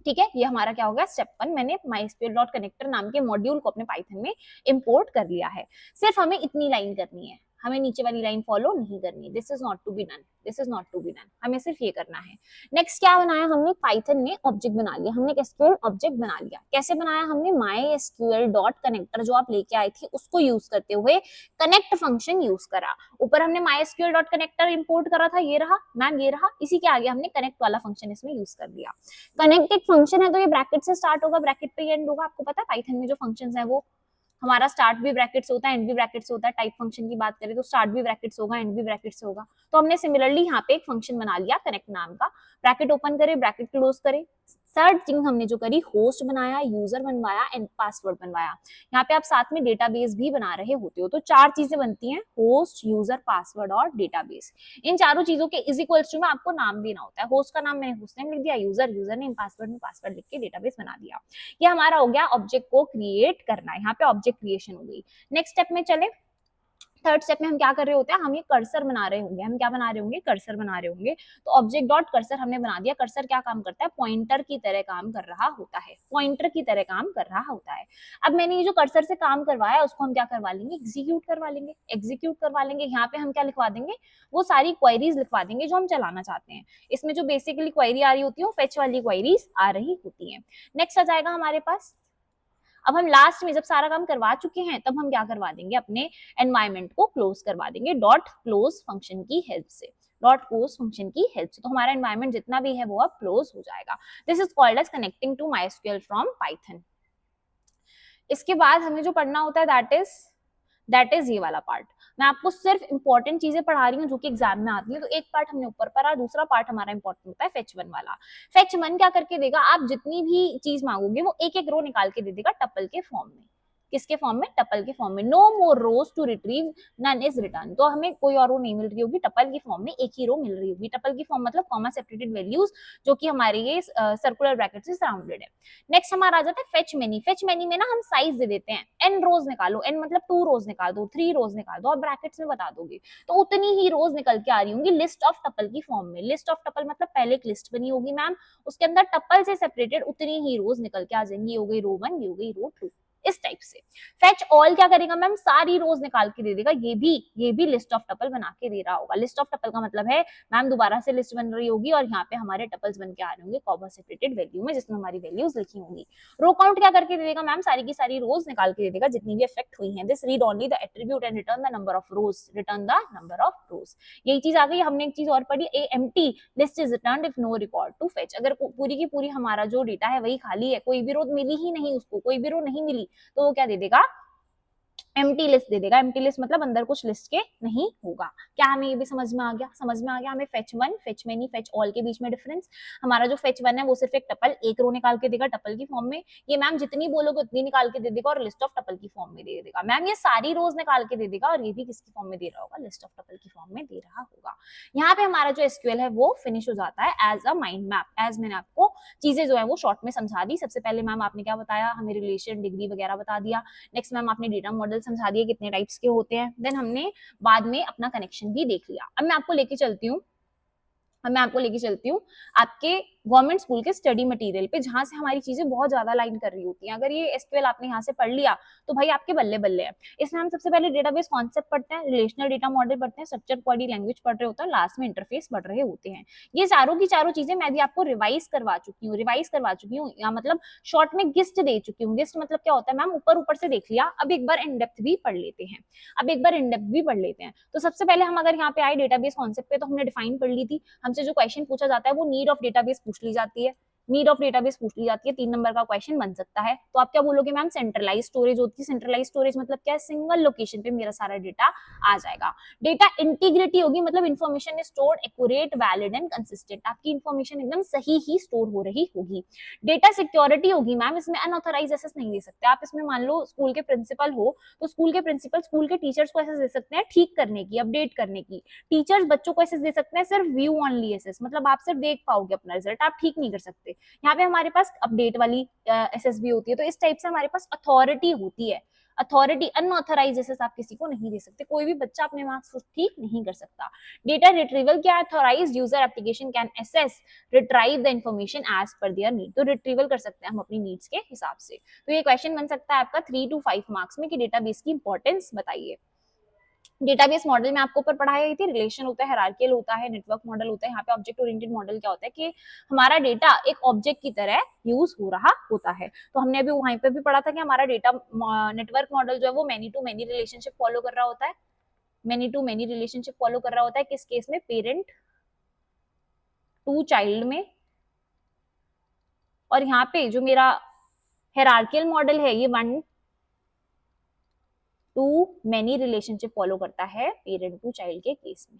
ठीक है, ये हमारा क्या हो गया स्टेप 1। मैंने माइस्क्यूएल डॉट कनेक्टर नाम के मॉड्यूल को अपने पाइथन में इंपोर्ट कर लिया है। सिर्फ हमें इतनी लाइन करनी है, हमें नीचे वाली लाइन फॉलो नहीं करनी। This is not to be done, this is not to be done, हमें सिर्फ ये करना है। नेक्स्ट क्या बनाया हमने, पाइथन में ऑब्जेक्ट बना लिया, हमने एसक्यूएल ऑब्जेक्ट बना लिया। कैसे बनाया हमने, माइस्क्यूएल डॉट कनेक्टर जो आप लेके आए थे उसको यूज करते हुए कनेक्ट फंक्शन यूज करा। ऊपर हमने माइस्क्यूएल डॉट कनेक्टर इंपोर्ट करा था, ये रहा मैम, ये रहा। इसी के आगे हमने कनेक्ट वाला फंक्शन इसमें यूज कर दिया। कनेक्ट एक फंक्शन है तो ये ब्रैकेट से स्टार्ट होगा, ब्रैकेट पे एंड होगा। आपको पता है पाइथन में जो फंक्शंस है वो हमारा स्टार्ट भी ब्रैकेट से होता है, एंड भी ब्रैकेट से होता है। टाइप फंक्शन की बात करें तो स्टार्ट भी ब्रैकेट से होगा, एंड भी ब्रैकेट से होगा। तो हमने सिमिलरली यहाँ पे एक फंक्शन बना लिया कनेक्ट नाम का। ब्रैकेट ओपन करे, ब्रैकेट क्लोज करे। थर्ड थिंग हमने जो करी, होस्ट बनाया, यूजर बनवाया एंड पासवर्ड बनवाया। यहाँ पे आप साथ में डेटाबेस भी बना रहे होते हो, तो 4 चीजें बनती हैं, होस्ट, यूजर, पासवर्ड और डेटाबेस। इन चारों चीजों के इज इक्वल्स टू में आपको नाम देना होता है। होस्ट का नाम मैंने होस्ट नेम लिख दिया, यूजर नेम, पासवर्ड में पासवर्ड लिख के डेटाबेस बना दिया। ये हमारा हो गया ऑब्जेक्ट को क्रिएट करना। यहाँ पे ऑब्जेक्ट क्रिएशन हो गई। नेक्स्ट स्टेप में चले, थर्ड स्टेप में हम क्या कर रहे होते हैं, हम ये कर्सर बना रहे होंगे। हम क्या बना रहे होंगे, कर्सर बना रहे होंगे। तो ऑब्जेक्ट डॉट कर्सर हमने बना दिया। कर्सर क्या काम करता है, पॉइंटर की तरह काम कर रहा होता है, पॉइंटर की तरह काम कर रहा होता है। अब मैंने ये जो कर्सर से काम करवाया उसको हम क्या करवा लेंगे, एग्जीक्यूट करवा लेंगे, एग्जीक्यूट करवा लेंगे। यहाँ पे हम क्या लिखवा देंगे, वो सारी क्वेरीज लिखवा देंगे जो हम चलाना चाहते हैं। इसमें जो बेसिकली क्वेरी आ रही होती है वो फेच वाली क्वेरीज आ रही होती है। नेक्स्ट आ जाएगा हमारे पास, अब हम लास्ट में जब सारा काम करवा चुके हैं तब हम क्या करवा देंगे, अपने एनवायरनमेंट को क्लोज करवा देंगे डॉट क्लोज फंक्शन की हेल्प से। डॉट क्लोज फंक्शन की हेल्प से तो हमारा एनवायरनमेंट जितना भी है वो अब क्लोज हो जाएगा। This is called as connecting to MySQL from Python. इसके बाद हमें जो पढ़ना होता है दैट इज ये वाला पार्ट। मैं आपको सिर्फ इंपॉर्टेंट चीजें पढ़ा रही हूँ जो कि एग्जाम में आती है। तो एक पार्ट हमने ऊपर पढ़ा, दूसरा पार्ट हमारा इंपॉर्टेंट होता है फेच 1 वाला। फेच 1 क्या करके देगा, आप जितनी भी चीज मांगोगे वो एक एक रो निकाल के दे देगा टपल के फॉर्म में। किसके फॉर्म में, टपल के फॉर्म में। No more rows to retrieve, none is return. तो हमें कोई और रो नहीं मिल रही होगी, टपल की फॉर्म में एक ही रो मिल रही होगी। टपल की फॉर्म मतलब कॉमा सेपरेटेड वैल्यूज जो कि हमारे ये सर्कुलर ब्रैकेट से सराउंडेड है। नेक्स्ट हमारा आ जाता है फेच मेनी। फेच मेनी में ना हम साइज दे देते हैं, एन रोज निकालो, एन मतलब 2 रोज निकाल दो, 3 रोज निकाल दो, और ब्रैकेट्स में बता दोगे तो उतनी ही रोज निकल के आ रही होंगी लिस्ट ऑफ टपल की फॉर्म में। लिस्ट ऑफ टपल मतलब पहले एक लिस्ट बनी होगी मैम, उसके अंदर टपल से सेपरेटेड उतनी ही रोज निकल के आ जाएंगी। ये हो गई रो 1, ये हो गई रो 2, इस टाइप से। फेच ऑल क्या करेगा मैम, सारी रोज निकाल के दे देगा। ये भी लिस्ट ऑफ टपल बना के दे रहा होगा। लिस्ट ऑफ टपल का मतलब है मैम दोबारा से लिस्ट बन रही होगी और यहाँ पे हमारे टपल्स बन के आ रहे होंगे कॉमा सेपरेटेड वैल्यू में, जिसमें हमारी वैल्यूज लिखी होंगी। रो काउंट क्या करके दे देगा मैम, सारी की सारी रोज निकाल के दे देगा जितनी भी इफेक्ट हुई है। This read only the attribute and return the number of rows, return the number of rows. यही चीज आ गई। हमने एक चीज और पढ़ी, a empty list is returned if no record to fetch. अगर पूरी की पूरी हमारा जो डेटा है वही खाली है, कोई भी रो मिली ही नहीं, उसको कोई भी रो नहीं मिली, तो वो क्या दे देगा, एम्प्टी लिस्ट दे देगा। एम्प्टी लिस्ट मतलब अंदर कुछ लिस्ट के नहीं होगा। क्या हमें ये भी समझ में आ गया, समझ में आ गया हमें fetch 1, fetch many, fetch all के बीच में डिफरेंस। हमारा जो फेच 1 है वो सिर्फ एक टपल, एक रो निकाल के देगा टपल की फॉर्म में। ये मैम जितनी बोलोगे उतनी निकाल के दे देगा और लिस्ट ऑफ टपल की फॉर्म में दे देगा। मैम ये सारी रोज निकाल के दे देगा और ये भी किसकी फॉर्म में दे रहा होगा, लिस्ट ऑफ टपल की फॉर्म में दे रहा होगा। यहाँ पे हमारा जो एसक्यूएल है वो फिनिश हो जाता है as a mind map. As मैंने आपको चीजें जो है वो शॉर्ट में समझा दी। सबसे पहले मैम आपने क्या बताया, हमें रिलेशन, डिग्री वगैरह बता दिया। नेक्स्ट मैम आपने डेटा मॉडल समझा दिए कितने टाइप्स के होते हैं। देन हमने बाद में अपना कनेक्शन भी देख लिया। अब मैं आपको लेके चलती हूँ आपके गवर्नमेंट स्कूल के स्टडी मटेरियल पे, जहां से हमारी चीजें बहुत ज्यादा लाइन कर रही होती हैं। अगर ये एसक्यूएल आपने यहाँ से पढ़ लिया तो भाई आपके बल्ले बल्ले है। इसमें हम सबसे पहले डेटाबेस कॉन्सेप्ट पढ़ते हैं, रिलेशनल डेटा मॉडल पढ़ते हैं, स्ट्रक्चर बॉडी लैंग्वेज पढ़ रहे होते हैं, लास्ट में इंटरफेस पढ़ रहे होते हैं। ये चारों की चारों चीजें मैं भी आपको रिवाइज करवा चुकी हूँ या मतलब शॉर्ट में गिस्ट दे चुकी हूँ। गिस्ट मतलब क्या होता है मैम, ऊपर ऊपर से देख लिया, अब एक बार इन डेप्थ भी पढ़ लेते हैं। तो सबसे पहले हम अगर यहाँ पे आए डेटाबेस कॉन्सेप्ट पे, तो हमने डिफाइन पढ़ ली थी। हमसे जो क्वेश्चन पूछा जाता है वो नीड ऑफ डेटाबेस पूछ ली जाती है। 3 नंबर का क्वेश्चन बन सकता है। तो आप क्या बोलोगे मैम, सेंट्रलाइज स्टोरेज होती है। सेंट्रलाइज स्टोरेज मतलब क्या है, सिंगल लोकेशन पे मेरा सारा डेटा आ जाएगा। डेटा इंटीग्रिटी होगी, मतलब information is stored accurate, valid and consistent, आपकी इन्फॉर्मेशन एकदम सही ही स्टोर हो रही होगी। डेटा सिक्योरिटी होगी मैम, इसमें अनऑथराइज एक्सेस नहीं दे सकते आप। इसमें मान लो स्कूल के प्रिंसिपल हो, तो स्कूल के प्रिंसिपल स्कूल के टीचर्स को एक्सेस दे सकते हैं ठीक करने की, अपडेट करने की। टीचर्स बच्चों को एक्सेस दे सकते हैं सिर्फ व्यू ऑनली एक्सेस, मतलब आप सिर्फ देख पाओगे अपना रिजल्ट, आप ठीक नहीं कर सकते। यहाँ पे हमारे पास अपडेट वाली एसएस भी होती है। तो इस टाइप से हमारे पास अथॉरिटी होती है। अथॉरिटी, अनऑथराइज एसेस आप किसी को नहीं दे सकते, कोई भी बच्चा अपने मार्क्स ठीक नहीं कर सकता। डेटा रिट्रीवल क्या है, authorized user application can access retrieve the information as per their need. तो रिट्रीवल कर सकते हैं हम अपनी नीड्स के हिसाब से। तो ये क्वेश्चन बन सकता है आपका 3 to 5 मार्क्स में कि डेटाबेस की इंपॉर्टेंस बताइए। डेटाबेस मॉडल में आपको ऊपर पढ़ाई गई थी, रिलेशन होता है, हायरार्कियल होता है, नेटवर्क मॉडल होता है। यहाँ पे ऑब्जेक्ट ओरिएंटेड मॉडल क्या होता है कि हमारा डेटा एक ऑब्जेक्ट की तरह यूज हो रहा होता है। तो हमने अभी वहीं पे भी पढ़ा था कि हमारा डेटा नेटवर्क मॉडल जो है वो many to many relationship follow कर रहा होता है। Many to many relationship follow कर रहा होता है किस केस में, पेरेंट टू चाइल्ड में। और यहाँ पे जो मेरा हायरार्कियल मॉडल है ये 1 to many रिलेशनशिप फॉलो करता है पेरेंट टू चाइल्ड के केस में।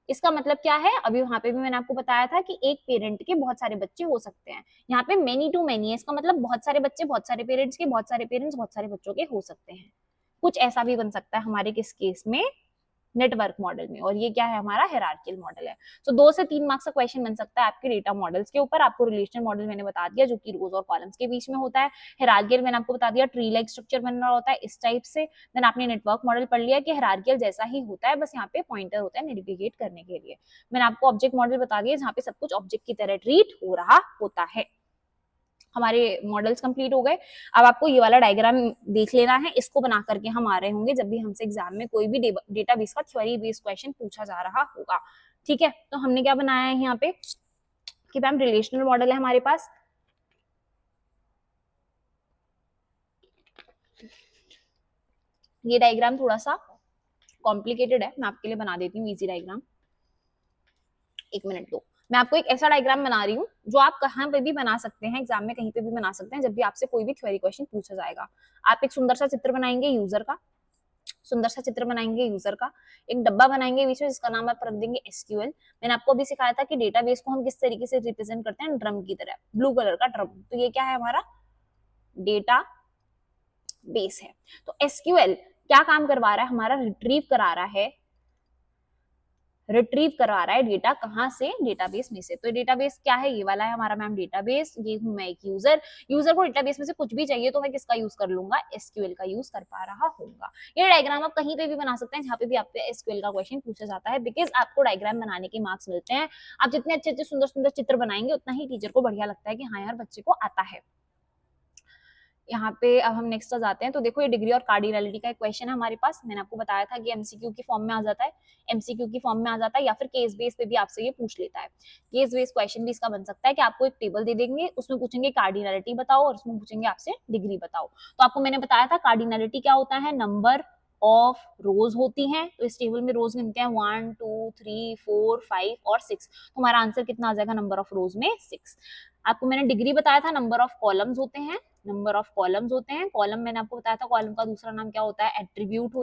इसका मतलब क्या है, अभी वहां पे भी मैंने आपको बताया था कि एक पेरेंट के बहुत सारे बच्चे हो सकते हैं। यहाँ पे मेनी टू मेनी है, इसका मतलब बहुत सारे बच्चे बहुत सारे पेरेंट्स के, बहुत सारे पेरेंट्स बहुत सारे बच्चों के हो सकते हैं। कुछ ऐसा भी बन सकता है हमारे किस केस में, नेटवर्क मॉडल में। और ये क्या है, हमारा हायरार्कियल मॉडल है। तो 2 से 3 मार्क्स का क्वेश्चन बन सकता है आपके डेटा मॉडल्स के ऊपर। आपको रिलेशनल मॉडल मैंने बता दिया जो कि रोज और कॉलम्स के बीच में होता है। हायरार्कियल मैंने आपको बता दिया ट्री लाइक स्ट्रक्चर बन रहा होता है इस टाइप से। देन आपने नेटवर्क मॉडल पढ़ लिया कि हायरार्कियल जैसा ही होता है, बस यहाँ पे पॉइंटर होता है नेविगेट करने के लिए। मैंने आपको ऑब्जेक्ट मॉडल बता दिया जहाँ पे सब कुछ ऑब्जेक्ट की तरह ट्रीट हो रहा होता है। हमारे मॉडल्स कंप्लीट हो गए। अब आपको ये वाला डायग्राम देख लेना है, इसको बना करके हम आ रहे होंगे जब भी हमसे एग्जाम में कोई भी डेटाबेस का थ्योरी बेस्ड क्वेश्चन पूछा जा रहा होगा। ठीक है, तो हमने क्या बनाया है यहाँ पे कि मैम रिलेशनल मॉडल है हमारे पास। ये डायग्राम थोड़ा सा कॉम्प्लिकेटेड है, मैं आपके लिए बना देती हूँ इजी डायग्राम। 1 मिनट दो, मैं आपको एक ऐसा डायग्राम बना रही हूँ जो आप कहाँ पे भी बना सकते हैं, एग्जाम में कहीं पे भी बना सकते हैं जब भी आपसे कोई भी थ्योरी क्वेश्चन पूछा जाएगा। आप एक सुंदर सा चित्र बनाएंगे यूजर का, एक डब्बा बनाएंगे बीच में जिसका नाम आप रख देंगे एसक्यूएल। मैंने आपको अभी सिखाया था कि डेटाबेस को हम किस तरीके से रिप्रेजेंट करते हैं, ड्रम की तरह, ब्लू कलर का ड्रम। तो ये क्या है, हमारा डेटा बेस है। तो एसक्यूएल क्या काम करवा रहा है, हमारा रिट्रीव करवा रहा है डेटा कहाँ से, डेटाबेस में से। तो डेटाबेस क्या है, ये वाला है हमारा मैम डेटाबेस। ये हूं मैं एक यूजर को डेटाबेस में से कुछ भी चाहिए तो मैं किसका यूज कर लूंगा, एसक्यूएल का यूज कर पा रहा होगा। ये डायग्राम आप कहीं पे भी बना सकते हैं जहाँ पे भी आपको एसक्यूएल का क्वेश्चन पूछा जाता है, बिकॉज आपको डायग्राम बनाने के मार्क्स मिलते हैं। आप जितने अच्छे अच्छे सुंदर सुंदर चित्र बनाएंगे उतना ही टीचर को बढ़िया लगता है कि हाँ यार बच्चे को आता है। यहाँ पे अब हम नेक्स्ट जाते हैं। तो देखो ये डिग्री और कार्डिनलिटी का एक क्वेश्चन है हमारे पास। मैंने आपको बताया था कि एमसीक्यू की फॉर्म में आ जाता है, या फिर केस बेस पे भी आपसे ये पूछ लेता है। केस बेस क्वेश्चन भी इसका बन सकता है कि आपको एक टेबल दे देंगे, उसमें पूछेंगे कार्डिनलिटी बताओ और उसमें पूछेंगे आपसे डिग्री बताओ। तो आपको मैंने बताया था कार्डिनलिटी क्या होता है, नंबर ऑफ रोज होती हैं। तो इस टेबल में रोज गिनते हैं 1 2 3 4 5 और 6। तो हमारा आंसर कितना आ जाएगा, नंबर ऑफ रोज में 6। आपको मैंने डिग्री बताया था, नंबर ऑफ कॉलम्स होते हैं। कॉलम मैंने आपको बताया था, कॉलम का दूसरा नाम क्या होता है, एट्रीब्यूट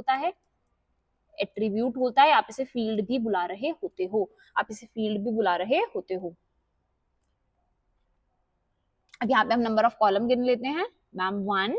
होता है। आप इसे फील्ड भी बुला रहे होते हो। अब यहाँ पे हम नंबर ऑफ कॉलम गिन लेते हैं मैम, 1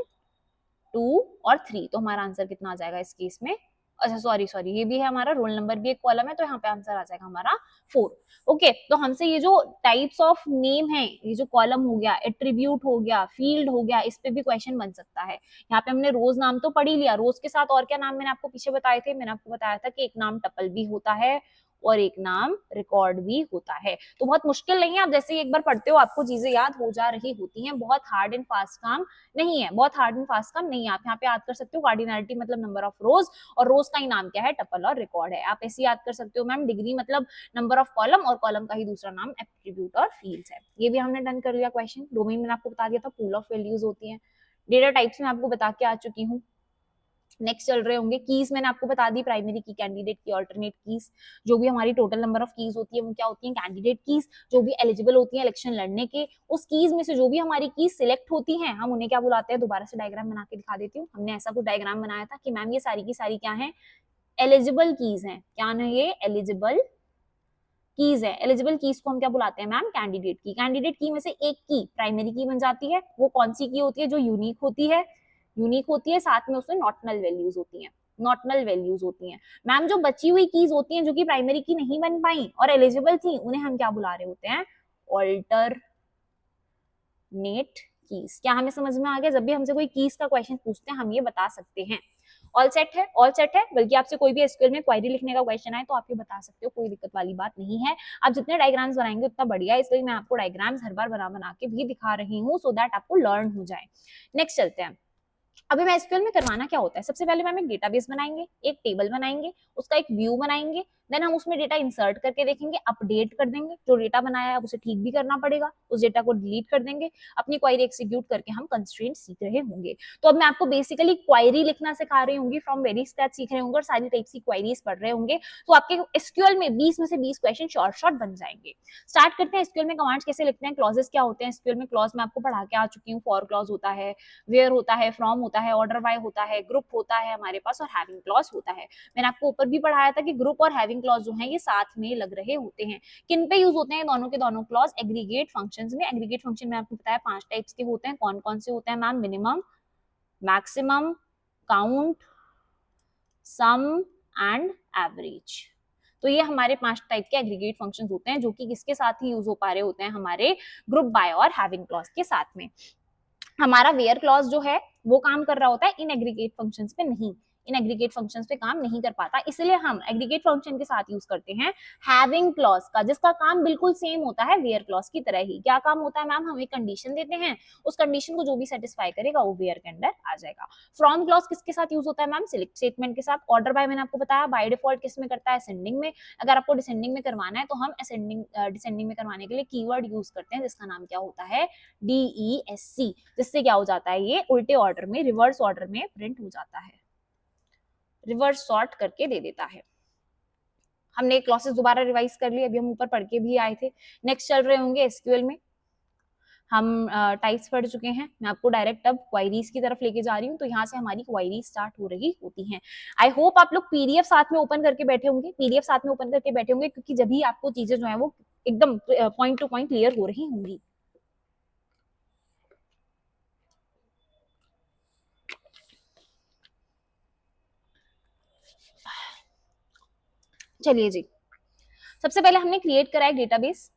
2 और 3। तो हमारा आंसर कितना आ जाएगा इस केस में, अच्छा सॉरी ये भी है हमारा, रोल नंबर भी एक कॉलम है, तो यहाँ पे आंसर आ जाएगा हमारा 4। ओके, तो हमसे ये जो टाइप्स ऑफ नेम है, ये जो कॉलम हो गया, एट्रीब्यूट हो गया, फील्ड हो गया, इस पे भी क्वेश्चन बन सकता है। यहाँ पे हमने रोज नाम तो पढ़ ही लिया, रोज के साथ और क्या नाम मैंने आपको पीछे बताए थे, मैंने आपको बताया था कि एक नाम टपल भी होता है और एक नाम रिकॉर्ड भी होता है। तो बहुत मुश्किल नहीं है, आप जैसे ही एक बार पढ़ते हो आपको चीजें याद हो जा रही होती हैं, बहुत हार्ड एंड फास्ट काम नहीं है, बहुत हार्ड एंड फास्ट काम नहीं है। आप यहाँ पे याद कर सकते हो कार्डिनलिटी मतलब नंबर ऑफ रोज, और रोज का ही नाम क्या है, टपल और रिकॉर्ड है। आप ऐसे याद कर सकते हो मैम डिग्री मतलब नंबर ऑफ कॉलम, और कॉलम का ही दूसरा नाम एट्रीब्यूट और फील्ड्स है। ये भी हमने डन कर लिया क्वेश्चन। डोमेन मैंने आपको बता दिया था, पूल ऑफ वैल्यूज होती है। डेटा टाइप्स में आपको बता के आ चुकी हूँ। नेक्स्ट चल रहे होंगे कीज, मैंने आपको बता दी, प्राइमरी की, कैंडिडेट की, अल्टरनेट कीज। जो भी हमारी टोटल नंबर ऑफ कीज होती है वो क्या होती है, कैंडिडेट कीज। जो भी एलिजिबल होती है इलेक्शन लड़ने के, उस कीज में से जो भी हमारी कीज सिलेक्ट होती हैं, हम उन्हें क्या बुलाते हैं, दोबारा से डायग्राम बना के दिखा देती हूँ। हमने ऐसा कुछ डायग्राम बनाया था कि मैम ये सारी की सारी क्या है, एलिजिबल कीज हैं। क्या ना, ये एलिजिबल कीज है। एलिजिबल कीज को हम क्या बुलाते हैं मैम, कैंडिडेट की। कैंडिडेट की में से एक की प्राइमरी की बन जाती है। वो कौन सी की होती है, जो यूनिक होती है, यूनिक होती है, साथ में उसमें नॉटनल वैल्यूज होती हैं, नॉटनल वैल्यूज होती हैं। मैम जो बची हुई कीज होती हैं जो कि प्राइमरी की नहीं बन पाई और एलिजिबल थी, उन्हें हम क्या बुला रहे होते हैं, ऑल्टरनेट कीज। क्या हमें समझ में आ गया? जब भी हमसे कोई कीज का क्वेश्चन पूछते हैं हम ये बता सकते हैं। ऑल सेट है, ऑल सेट है। बल्कि आपसे कोई भी एसक्यूएल में क्वेरी लिखने का क्वेश्चन आए तो आप ये बता सकते हो, कोई दिक्कत वाली बात नहीं है। आप जितने डायग्राम्स बनाएंगे उतना बढ़िया है, इसलिए मैं आपको डायग्राम्स हर बार बना बना के भी दिखा रही हूँ, सो दैट आपको लर्न हो जाए। नेक्स्ट चलते हैं। अभी मैं एसक्यूएल में करवाना क्या होता है, सबसे पहले मैम एक डेटाबेस बनाएंगे, एक टेबल बनाएंगे, उसका एक व्यू बनाएंगे, देन हम उसमें डेटा इंसर्ट करके देखेंगे, अपडेट कर देंगे। जो डेटा बनाया है उसे ठीक भी करना पड़ेगा, उस डेटा को डिलीट कर देंगे, अपनी क्वेरी एग्जीक्यूट करके हम कंस्ट्रेंट सीख रहे होंगे। तो अब मैं आपको बेसिकली क्वेरी लिखना सिखा रही होंगी, फ्रॉम वेरी स्क्रैच सीख रहे होंगे और सारी टाइप्स की क्वेरीज पढ़ रहे होंगे। तो आपके एसक्यूएल में 20 में से 20 क्वेश्चन शॉर्ट शॉर्ट बन जाएंगे। स्टार्ट करते हैं। एसक्यूएल में कमांड्स कैसे लिखते हैं, क्लॉजेस क्या होते हैं। एसक्यूएल में क्लॉज मैं आपको पढ़ा के आ चुकी हूँ। फॉर क्लॉज होता है, वेयर होता है, फ्रॉम होता है, ऑर्डर बाय होता है, ग्रुप होता है हमारे पास, और हैविंग क्लॉज होता है। मैंने आपको ऊपर भी पढ़ाया था कि ग्रुप और हैविंग क्लॉज जो है ये साथ में लग रहे होते हैं। किन पे यूज होते हैं दोनों के दोनों क्लॉज, एग्रीगेट फंक्शंस में। एग्रीगेट फंक्शन में आपको बताया 5 टाइप्स के होते हैं। कौन कौन से होते हैं ma'am, minimum, maximum, count, sum and average. तो ये हमारे 5 टाइप के एग्रीगेट फंक्शंस होते हैं जो कि किसके साथ ही यूज हो पा रहे होते हैं, हमारे ग्रुप बाय और हैविंग क्लॉज के साथ में। हमारा वेयर क्लॉज जो है वो काम कर रहा होता है इन एग्रीगेट फंक्शंस पे नहीं, इन एग्रीगेट फंक्शंस पे काम नहीं कर पाता, इसलिए हम एग्रीगेट फंक्शन के साथ यूज करते हैं हैविंग क्लॉज का, जिसका काम बिल्कुल सेम होता है वेयर क्लॉज की तरह ही। क्या काम होता है मैम, हम एक कंडीशन देते हैं, उस कंडीशन को जो भी सेटिस्फाई करेगा वो वेयर के अंदर आ जाएगा। फ्रॉम क्लॉज किसके साथ यूज होता है मैम, सिलेक्ट स्टेटमेंट के साथ। ऑर्डर बाय मैंने आपको बताया बाय डिफॉल्ट किस में करता है, असेंडिंग में। अगर आपको डिसेंडिंग में करवाना है तो हम असेंडिंग डिसेंडिंग में करवाने के लिए कीवर्ड यूज करते हैं जिसका नाम क्या होता है, DESC, जिससे क्या हो जाता है, ये उल्टे ऑर्डर में, रिवर्स ऑर्डर में प्रिंट हो जाता है, रिवर्स सॉर्ट करके दे देता है। हमने क्लॉसेस दोबारा रिवाइज कर ली, अभी हम ऊपर पढ़ के भी आए थे। नेक्स्ट चल रहे होंगे एसक्यूएल में। हम टाइप्स पढ़ चुके हैं, मैं आपको डायरेक्ट अब क्वेरीज की तरफ लेके जा रही हूँ। तो यहाँ से हमारी क्वेरी स्टार्ट हो रही होती हैं। आई होप आप लोग पीडीएफ साथ में ओपन करके बैठे होंगे, पीडीएफ साथ में ओपन करके बैठे होंगे, क्योंकि जब ही आपको चीजें जो है वो एकदम पॉइंट टू पॉइंट क्लियर हो रही होंगी। चलिए जी, सबसे पहले हमने क्रिएट करा है डेटाबेस,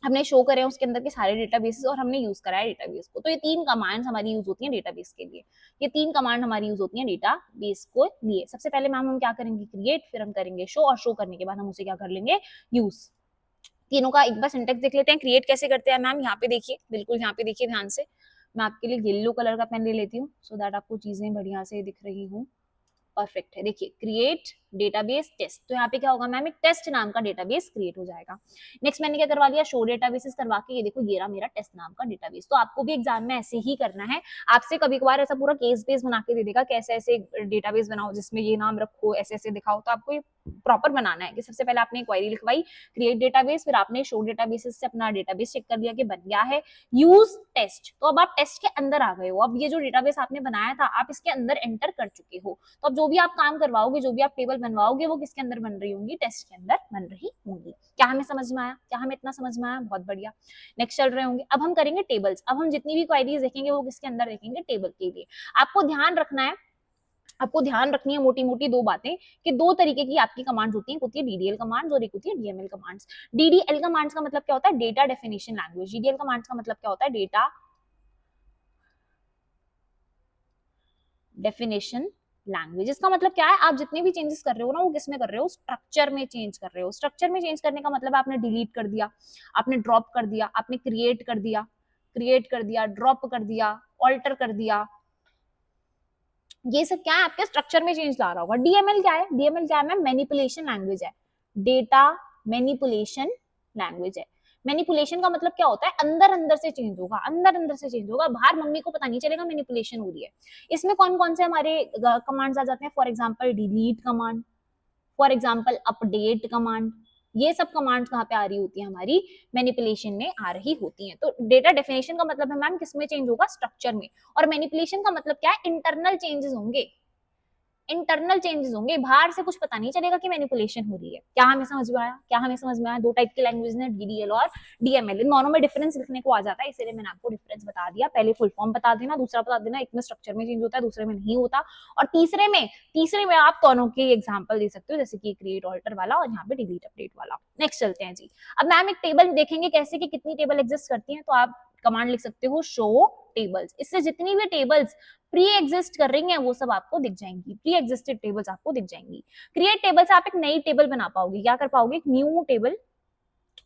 हमने शो करे हैं उसके अंदर के सारे डेटाबेसेस और हमने यूज करा है डेटाबेस को। तो ये 3 कमांड्स हमारी यूज होती हैं डेटाबेस के लिए। ये 3 कमांड हमारी यूज होती हैं डेटाबेस को लिए। सबसे पहले मैम हम क्या करेंगे, क्रिएट, फिर हम करेंगे शो, और शो करने के बाद हम उसे क्या कर लेंगे, यूज। तीनों का एक बार सिंटेक्स देख लेते हैं। क्रिएट कैसे करते हैं मैम, यहाँ पे देखिए, बिल्कुल यहाँ पे देखिए ध्यान से। मैं आपके लिए येलो कलर का पेन ले लेती हूँ सो दैट आपको चीजें बढ़िया से दिख रही हूँ। परफेक्ट है। देखिए क्रिएट डेटाबेस टेस्ट, तो यहाँ पे क्या होगा मैम, एक टेस्ट नाम का डेटाबेस क्रिएट हो जाएगा। नेक्स्ट मैंने क्या करवा लिया, शो डेटाबेसेस करवा के, ये देखो ये रहा मेरा टेस्ट नाम का डेटाबेस। तो आपको भी एग्जाम में ऐसे ही करना है। आपसे कभी कभार ऐसा पूरा केस बेस बना के दे देगा, कैसे ऐसे डेटाबेस बनाओ जिसमें ये नाम रखो, ऐसे ऐसे दिखाओ। तो आपको प्रॉपर बनाना है कि सबसे पहले आपने क्वेरी लिखवाई, क्रिएट डेटाबेस, फिर आपने शो डेटाबेसेस से अपना डेटाबेस चेक कर लिया कि बन गया है, यूज टेस्ट। तो अब आप टेस्ट के अंदर आ गए हो, अब ये जो डेटाबेस आपने बनाया था आप इसके अंदर एंटर कर चुके हो। तो अब जो भी आप काम करवाओगे, जो भी आप टेबल बनवाओगे, वो किसके अंदर बन रही होंगी, टेस्ट के अंदर बन रही होंगी। क्या हमें समझ में आया, क्या हमें इतना समझ में आया, बहुत बढ़िया। नेक्स्ट चल रहे होंगे, अब हम करेंगे टेबल्स। अब हम जितनी भी क्वेरीज देखेंगे वो किसके अंदर देखेंगे, टेबल के लिए। आपको ध्यान रखना है आपको ध्यान रखनी है मोटी मोटी दो बातें कि दो तरीके की आपकी कमांड्स होती हैं, एक होती है डीडीएल कमांड्स और एक होती है डीएमएल कमांड्स। डीडीएल कमांड्स का मतलब क्या होता है, data definition language. DDL commands का मतलब क्या होता है, डेटा डेफिनेशन लैंग्वेज। इसका मतलब क्या है, आप जितने भी चेंजेस कर रहे हो ना वो किस में कर रहे हो, स्ट्रक्चर में चेंज कर रहे हो। स्ट्रक्चर में चेंज करने का मतलब आपने डिलीट कर दिया, आपने ड्रॉप कर दिया, आपने क्रिएट कर दिया, ड्रॉप कर दिया, ऑल्टर कर दिया, ये सब क्या है, आपके स्ट्रक्चर में चेंज ला रहा होगा। डीएमएल क्या है, डीएमएल क्या है मैम, मैनिपुलेशन लैंग्वेज है, डेटा मैनिपुलेशन लैंग्वेज है। मैनिपुलेशन का मतलब क्या होता है, अंदर अंदर से चेंज होगा, अंदर अंदर से चेंज होगा, बाहर मम्मी को पता नहीं चलेगा मैनिपुलेशन हो रही है। इसमें कौन कौन से हमारे कमांड्स आ जाते हैं, for example delete command, for example update command, ये सब कमांड्स कहाँ पे आ रही होती है, हमारी मैनिपुलेशन में आ रही होती हैं। तो डेटा डेफिनेशन का मतलब है मैम किसमें चेंज होगा, स्ट्रक्चर में। और मैनिपुलेशन का मतलब क्या है, इंटरनल चेंजेस होंगे, इंटरनल चेंजेस होंगे, बाहर से कुछ पता नहीं चलेगा कि मैनिपुलेशन हो रही है। क्या हमें समझ में आया, क्या हमें समझ में आया, दो टाइप की लैंग्वेज ने, डीडीएल और डीएमएल। इन दोनों में डिफरेंस लिखने को आ जाता है, इसीलिए मैंने आपको डिफरेंस बता दिया। पहले फुल फॉर्म बता देना, दूसरा बता देना एक में स्ट्रक्चर में चेंज होता है, दूसरे में नहीं होता। और तीसरे में आप दोनों के एग्जाम्पल दे सकते हो, जैसे कि क्रिएट ऑल्टर वाला और यहाँ पे डिलीट अपडेट वाला। नेक्स्ट चलते हैं जी। अब मैम एक टेबल देखेंगे कैसे कि कितनी टेबल एग्जिस्ट करती है, तो आप कमांड लिख सकते हो शो टेबल्स। इससे जितनी भी टेबल्स प्री एग्जिस्ट कर रही हैं वो सब आपको दिख जाएंगी, प्री एग्जिस्टेड टेबल्स आपको दिख जाएंगी। क्रिएट टेबल से आप एक नई टेबल बना पाओगे, क्या कर पाओगे, एक न्यू टेबल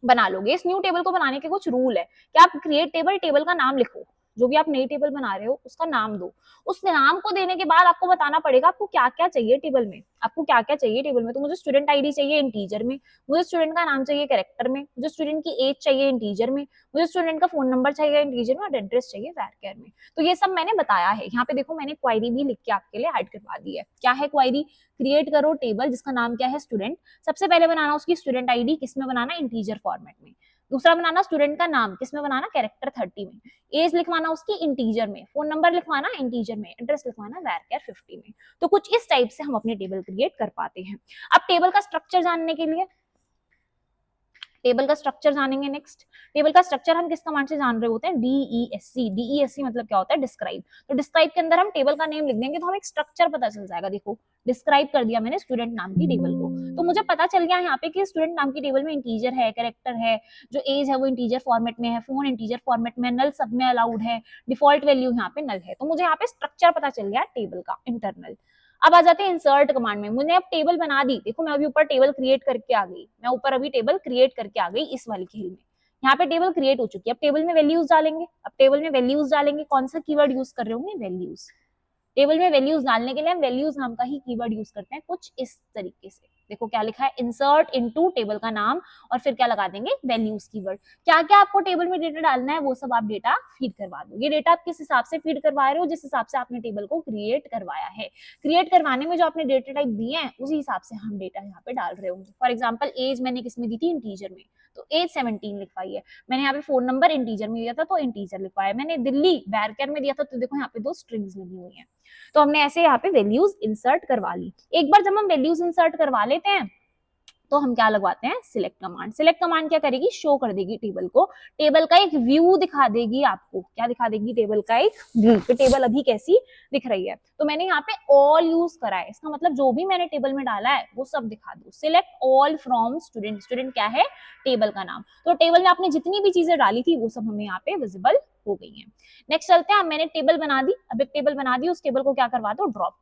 बना लोगे। इस न्यू टेबल को बनाने के कुछ रूल है कि आप क्रिएट टेबल, टेबल का नाम लिखो, जो भी आप नई टेबल बना रहे हो उसका नाम दो। उस नाम को देने के बाद आपको बताना पड़ेगा आपको क्या क्या चाहिए टेबल में, आपको क्या क्या चाहिए टेबल में। तो मुझे स्टूडेंट आईडी चाहिए इंटीजर में, मुझे स्टूडेंट का नाम चाहिए कैरेक्टर में, मुझे स्टूडेंट की एज चाहिए इंटीजर में, मुझे स्टूडेंट का फोन नंबर चाहिए इंटीजर में और एड्रेस चाहिए वैरकेर में। तो ये सब मैंने बताया है। यहाँ पे देखो मैंने क्वायरी भी लिख के आपके लिए ऐड करवा दी है। क्या है क्वायरी, क्रिएट करो टेबल जिसका नाम क्या है स्टूडेंट। सबसे पहले बनाना उसकी स्टूडेंट आईडी, किसमें बनाना, इंटीजर फॉर्मेट में। दूसरा बनाना स्टूडेंट का नाम, किसमें बनाना, कैरेक्टर 30 में। एज लिखवाना उसकी इंटीजर में, फोन नंबर लिखवाना इंटीजर में, एड्रेस लिखवाना वैरकेर 50 में। तो कुछ इस टाइप से हम अपनी टेबल क्रिएट कर पाते हैं। अब टेबल का स्ट्रक्चर जानने के लिए टेबल का स्ट्रक्चर जानेंगे। नेक्स्ट, टेबल का स्ट्रक्चर हम किस कमांड से जान रहे होते हैं, डीईएससी। डीईएससी मतलब क्या होता है, डिस्क्राइब। तो डिस्क्राइब के अंदर हम टेबल का नेम लिख देंगे तो हमें एक स्ट्रक्चर पता चल जाएगा। देखो डिस्क्राइब कर दिया मैंने स्टूडेंट नाम की टेबल को, तो मुझे पता चल गया यहाँ पे कि स्टूडेंट नाम की टेबल में इंटीजर है, कैरेक्टर है, जो एज है वो इंटीजर फॉर्मेट में है, फोन इंटीजर फॉर्मेट में, नल सब में अलाउड है, डिफॉल्ट वैल्यू यहाँ पे नल है। तो मुझे यहाँ पे स्ट्रक्चर पता चल गया टेबल का इंटरनल। अब आ जाते हैं इंसर्ट कमांड में। मैंने अब टेबल बना दी, देखो मैं अभी ऊपर टेबल क्रिएट करके आ गई, मैं ऊपर अभी टेबल क्रिएट करके आ गई इस वाली खेल में। यहाँ पे टेबल क्रिएट हो चुकी है। अब टेबल में वैल्यूज डालेंगे, अब टेबल में वैल्यूज डालेंगे, कौन सा कीवर्ड यूज कर रहे होंगे, वैल्यूज। टेबल में वैल्यूज डालने के लिए हम वैल्यूज नाम का ही कीवर्ड यूज करते हैं कुछ इस तरीके से। देखो क्या लिखा है, इंसर्ट इनटू टेबल का नाम और फिर क्या लगा देंगे, वैल्यूज कीवर्ड। क्या क्या आपको टेबल में डेटा डालना है वो सब आप डेटा फीड करवा दो। ये डेटा आप किस हिसाब से फीड करवा रहे हो, जिस हिसाब से आपने टेबल को क्रिएट करवाया है। क्रिएट करवाने में जो आपने डेटा टाइप दिए हैं उसी हिसाब से हम डेटा यहाँ पे डाल रहे होंगे। फॉर एग्जाम्पल एज मैंने किसमें दी थी, इंटीजर में, तो एज 17 लिखवाई है। मैंने यहाँ पे फोन नंबर इंटीजर में दिया था तो इंटीजर लिखवाया। मैंने दिल्ली वैरकेर में दिया था तो देखो यहाँ पे दो स्ट्रिंग्स लगी हुई है। तो हमने ऐसे यहाँ पे वैल्यूज इंसर्ट करवा ली। एक बार जब हम वैल्यूज इंसर्ट करवा लेते हैं तो हम क्या लगवाते हैं, सिलेक्ट कमांड। सिलेक्ट कमांड क्या करेगी, शो कर देगी टेबल को, टेबल का एक व्यू दिखा देगी आपको। क्या दिखा देगी, टेबल का एक व्यू, कि टेबल अभी कैसी दिख रही है। तो मैंने यहाँ पे ऑल यूज करा है, इसका मतलब जो भी मैंने टेबल में डाला है वो सब दिखा दो। Select all from student, student क्या है, टेबल का नाम। तो टेबल में आपने जितनी भी चीजें डाली थी वो सब हमें यहाँ पे विजिबल हो गई है। नेक्स्ट चलते हैं, मैंने टेबल बना दी। अब एक टेबल बना दी, उस टेबल को क्या करवा दो, drop.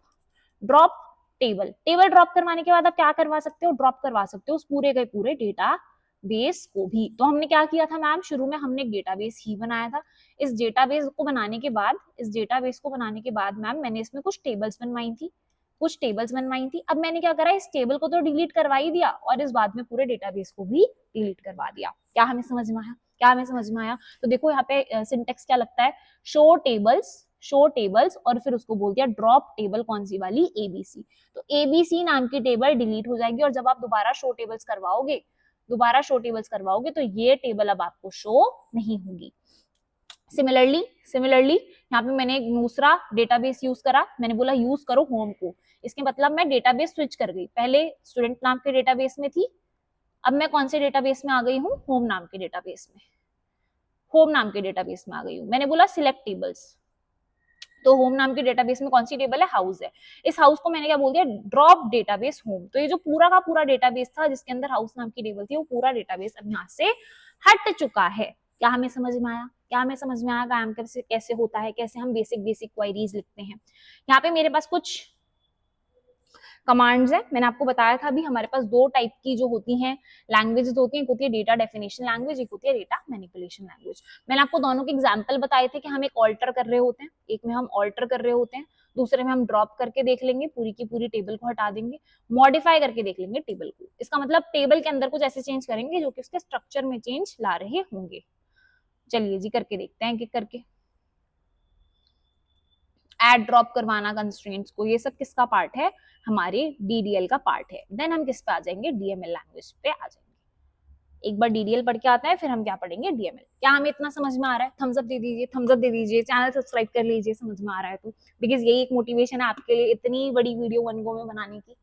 Drop table, table drop करवाने के बाद आप क्या करवा सकते हो, ड्रॉप करवा सकते हो उस पूरे के पूरे डेटा बेस को भी। तो हमने क्या किया था मैम, शुरू में हमने एक डेटाबेस ही बनाया था। इस डेटाबेस को बनाने के बाद, मैम मैंने इसमें कुछ टेबल्स बनवाई थी। अब मैंने क्या करा, इस टेबल को तो डिलीट करवा ही दिया और इस बाद में पूरे डेटाबेस को भी डिलीट करवा दिया। क्या हमें समझ में आया, तो देखो यहाँ पे सिंटेक्स क्या लगता है, शो टेबल्स और फिर उसको बोल दिया ड्रॉप टेबल, कौन सी वाली, एबीसी। तो एबीसी नाम की टेबल डिलीट हो जाएगी और जब आप दोबारा शो टेबल्स करवाओगे तो ये टेबल अब आपको शो नहीं होगी। सिमिलरली यहाँ पे मैंने एक दूसरा डेटाबेस यूज करा, मैंने बोला यूज करो होम को। इसके मतलब मैं डेटाबेस स्विच कर गई, पहले स्टूडेंट नाम के डेटाबेस में थी, अब मैं कौन से डेटाबेस में आ गई हूँ, होम नाम के डेटाबेस में आ गई हूँ। मैंने बोला सिलेक्ट टेबल्स, तो होम नाम के डेटाबेस में कौन सी टेबल है, हाउस है। इस हाउस को मैंने क्या बोल दिया, ड्रॉप डेटाबेस होम। तो ये जो पूरा का पूरा डेटाबेस था जिसके अंदर हाउस नाम की टेबल थी, वो पूरा डेटाबेस अब यहाँ से हट चुका है। क्या हमें समझ में आया, क्या हमें समझ में आया काम कैसे होता है, कैसे हम बेसिक बेसिक क्वेरीज लिखते हैं। यहाँ पे मेरे पास कुछ कमांड्स है, मैंने आपको बताया था अभी हमारे पास दो टाइप की जो होती हैं लैंग्वेजेस होती हैं, एक होती है डेटा डेफिनेशन लैंग्वेज, एक होती है डेटा मैनिपुलेशन लैंग्वेज। मैंने आपको दोनों के एग्जांपल बताए थे कि हम एक ऑल्टर कर रहे होते हैं, एक में हम ऑल्टर कर रहे होते हैं, दूसरे में हम ड्रॉप करके देख लेंगे, पूरी की पूरी टेबल को हटा देंगे, मॉडिफाई करके देख लेंगे टेबल को। इसका मतलब टेबल के अंदर कुछ ऐसे चेंज करेंगे जो कि उसके स्ट्रक्चर में चेंज ला रहे होंगे। चलिए जी करके देखते हैं एक करके। ऐड ड्रॉप करवाना कंस्ट्रेंट्स को, ये सब किसका पार्ट है, हमारे डीडीएल का पार्ट है। देन हम किस पे आ जाएंगे, डीएमएल लैंग्वेज पे आ जाएंगे। एक बार डीडीएल पढ़ के आता है फिर हम क्या पढ़ेंगे, डीएमएल। क्या हमें इतना समझ में आ रहा है, थम्स अप दे दीजिए, थम्स अप दे दीजिए, चैनल सब्सक्राइब कर लीजिए समझ में आ रहा है तो, बिकॉज यही एक मोटिवेशन है आपके लिए इतनी बड़ी वीडियो वन गो में बनाने की।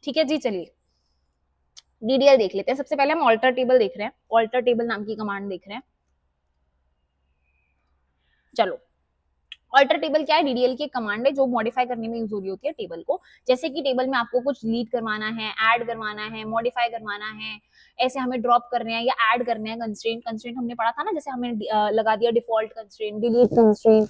ठीक है जी, चलिए डीडीएल देख लेते हैं। सबसे पहले हम ऑल्टर टेबल देख रहे हैं, ऑल्टर टेबल नाम की कमांड देख रहे हैं। चलो ऑल्टर टेबल क्या है, डीडीएल की कमांड है जो मॉडिफाई करने में यूज हो रही होती है टेबल को। जैसे कि टेबल में आपको कुछ डिलीट करवाना है, ऐड करवाना है, मॉडिफाई करवाना है, ऐसे हमें ड्रॉप करने हैं या ऐड करने हैं कंस्ट्रेंट। कंस्ट्रेंट हमने पढ़ा था ना, जैसे हमने लगा दिया default constraint, delete constraint,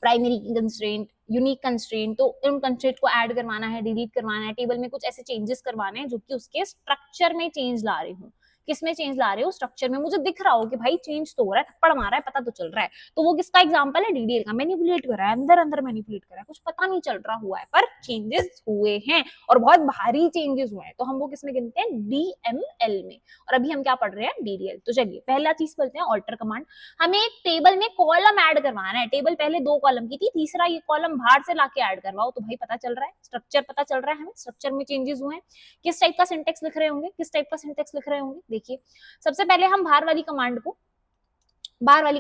primary constraint, unique constraint. तो उन कंस्ट्रेंट को ऐड करवाना है, डिलीट करवाना है, टेबल में कुछ ऐसे चेंजेस करवाने हैं जो कि उसके स्ट्रक्चर में चेंज ला रहे हो। किसमें चेंज ला रहे हो, स्ट्रक्चर में। मुझे दिख रहा हो कि भाई चेंज तो हो रहा है, थप्पड़ मारा है, पता तो चल रहा है। तो वो किसका एग्जांपल है, डीडीएल का। मैनिपुलेट कर रहा है, अंदर अंदर मैनिपुलेट कर रहा है, कुछ पता नहीं चल रहा हुआ है पर चेंजेस हुए हैं और बहुत भारी चेंजेस हुए हैं। तो हम वो किसमें गिनते हैं, डीएमएल में। और अभी हम क्या पढ़ रहे हैं, डीडीएल। तो चलिए पहला चीज बोलते हैं ऑल्टर कमांड। हमें एक टेबल में कॉलम ऐड करवाना है। टेबल पहले 2 कॉलम की थी, तीसरा ये कॉलम बाहर से लाके ऐड करवाओ। तो भाई पता चल रहा है, स्ट्रक्चर पता चल रहा है हमें, स्ट्रक्चर में चेंजेस हुए हैं। किस टाइप का सिंटेक्स लिख रहे होंगे, किस टाइप का सिंटेक्स लिख रहे होंगे, देखिए। सबसे पहले हम बाहर वाली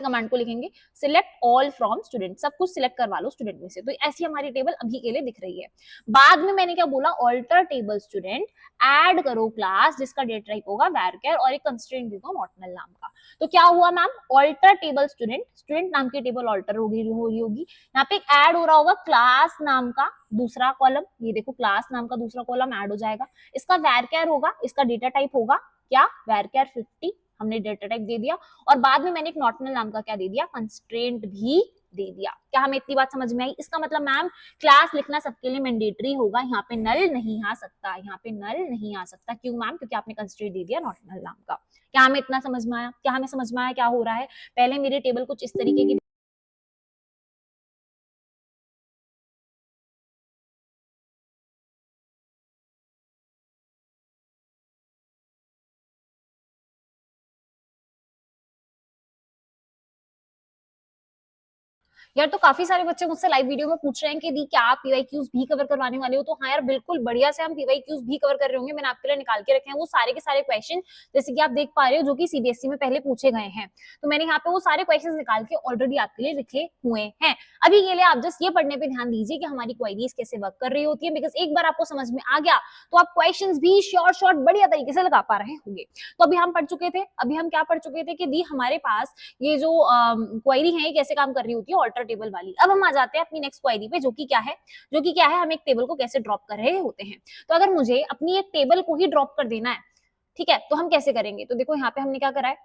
कमांड को लिखेंगे, सिलेक्ट ऑल फ्रॉम स्टूडेंट, सब कुछ सिलेक्ट करवा लो स्टूडेंट में से। तो ऐसी हमारी टेबल अभी के लिए दिख रही है। बाद में मैंने क्या बोला, ऑल्टर टेबल स्टूडेंट, ऐड करो क्लास जिसका डेटा टाइप होगा varchar और एक कंस्ट्रेंट दे दो नॉट नल नाम का। तो क्या हुआ ma'am, alter table student, student नाम की टेबल ऑल्टर हो रही होगी। यहाँ पे ऐड हो रहा होगा क्लास नाम का दूसरा कॉलम, ये देखो क्लास नाम का दूसरा कॉलम ऐड हो जाएगा। इसका varchar होगा, इसका डेटा टाइप होगा क्या, varchar 50, हमने डेटा टाइप दे दिया। और बाद में मैंने एक नॉटनल नाम का क्या दे दिया, कंस्ट्रेंट भी दे दिया। क्या हमें इतनी बात समझ में आई। इसका मतलब मैम क्लास लिखना सबके लिए मैंडेटरी होगा, यहाँ पे नल नहीं आ सकता, यहाँ पे नल नहीं आ सकता। क्यों मैम, क्योंकि आपने कंस्ट्रेंट दे दिया नॉटनल नाम का। क्या हमें इतना समझ में आया, क्या हमें समझ में आया क्या हो रहा है। पहले मेरी टेबल कुछ इस तरीके की यार। तो काफी सारे बच्चे मुझसे लाइव वीडियो में पूछ रहे हैं कि दी क्या आप पीवाईक्यूज भी कवर करवाने वाले हो। तो हाँ यार बिल्कुल बढ़िया से हम पीवाईक्यूज भी कवर कर रहे होंगे। मैंने आपके लिए निकाल के रखे हैं वो सारे के सारे क्वेश्चन, जैसे कि आप देख पा रहे हो, जो कि सीबीएसई में पहले पूछे गए हैं। तो मैंने यहाँ पे वो सारे क्वेश्चन निकाल के ऑलरेडी आपके लिए लिखे हुए हैं। अभी के लिए आप जस्ट ये पढ़ने पे ध्यान दीजिए कि हमारी क्वेरीज कैसे वर्क कर रही होती है, बिकॉज एक बार आपको समझ में आ गया तो आप क्वेश्चन भी शॉर्ट बढ़िया तरीके से लगा पा रहे होंगे। तो अभी हम पढ़ चुके थे, अभी हम क्या पढ़ चुके थे कि दी हमारे पास ये जो क्वेरी है कैसे काम कर रही होती है, ऑल्टर टेबल वाली। अब हम आ जाते हैं अपनी नेक्स्ट क्वेरी पे, जो कि क्या है, हम एक टेबल को कैसे ड्रॉप कर रहे होते हैं। तो अगर मुझे अपनी एक टेबल को ही ड्रॉप कर देना है, ठीक है, तो हम कैसे करेंगे। तो देखो यहाँ पे हमने क्या करा है,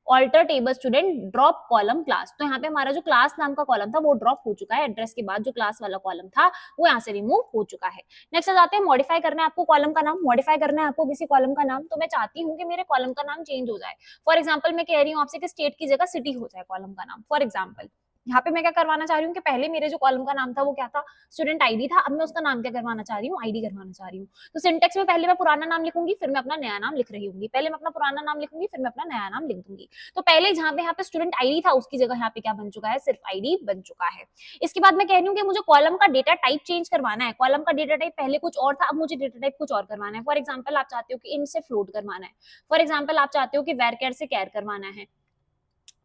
alter table student drop column class. तो यहाँ पे हमारा जो क्लास नाम का कॉलम था वो ड्रॉप हो चुका है, एड्रेस के बाद जो क्लास वाला कॉलम था वो यहाँ से रिमूव हो चुका है। नेक्स्ट आ जाते हैं, मॉडिफाई करना है आपको कॉलम का नाम, मॉडिफाई करना है आपको किसी कॉलम का नाम। तो मैं चाहती हूँ कि मेरे कॉलम का नाम चेंज हो जाए। फॉर एग्जाम्पल मैं कह रही हूँ आपसे कि स्टेट की जगह सिटी हो जाए कॉलम का नाम। फॉर एग्जाम्पल यहाँ पे मैं क्या करवाना चाह रही हूँ कि पहले मेरे जो कॉलम का नाम था वो क्या था, स्टूडेंट आईडी था। अब मैं उसका नाम क्या करवाना चाह रही हूँ, आईडी करवाना चाह रही हूँ। तो सिंटेक्स में पहले मैं पुराना नाम लिखूंगी, फिर मैं अपना नया नाम लिख रही हूँ। पहले मैं अपना पुराना नाम लिखूंगी, फिर मैं अपना नया नाम लिख दूंगी। तो पहले जहां पे यहाँ पे स्टूडेंट आईडी था उसकी जगह यहाँ पे क्या बन चुका है, सिर्फ आईडी बन चुका है। इसके बाद मैं कह रही हूँ कि मुझे कॉलम का डेटा टाइप चेंज करवाना है। कॉलम का डेटा टाइप पहले कुछ और था, अब मुझे डेटा टाइप कुछ और करवाना है। फॉर एग्जाम्पल आप चाहते हो कि इन से फ्लोट करवाना है, फॉर एग्जाम्पल आप चाहते हो कि वेर कैर से कैर करवाना है,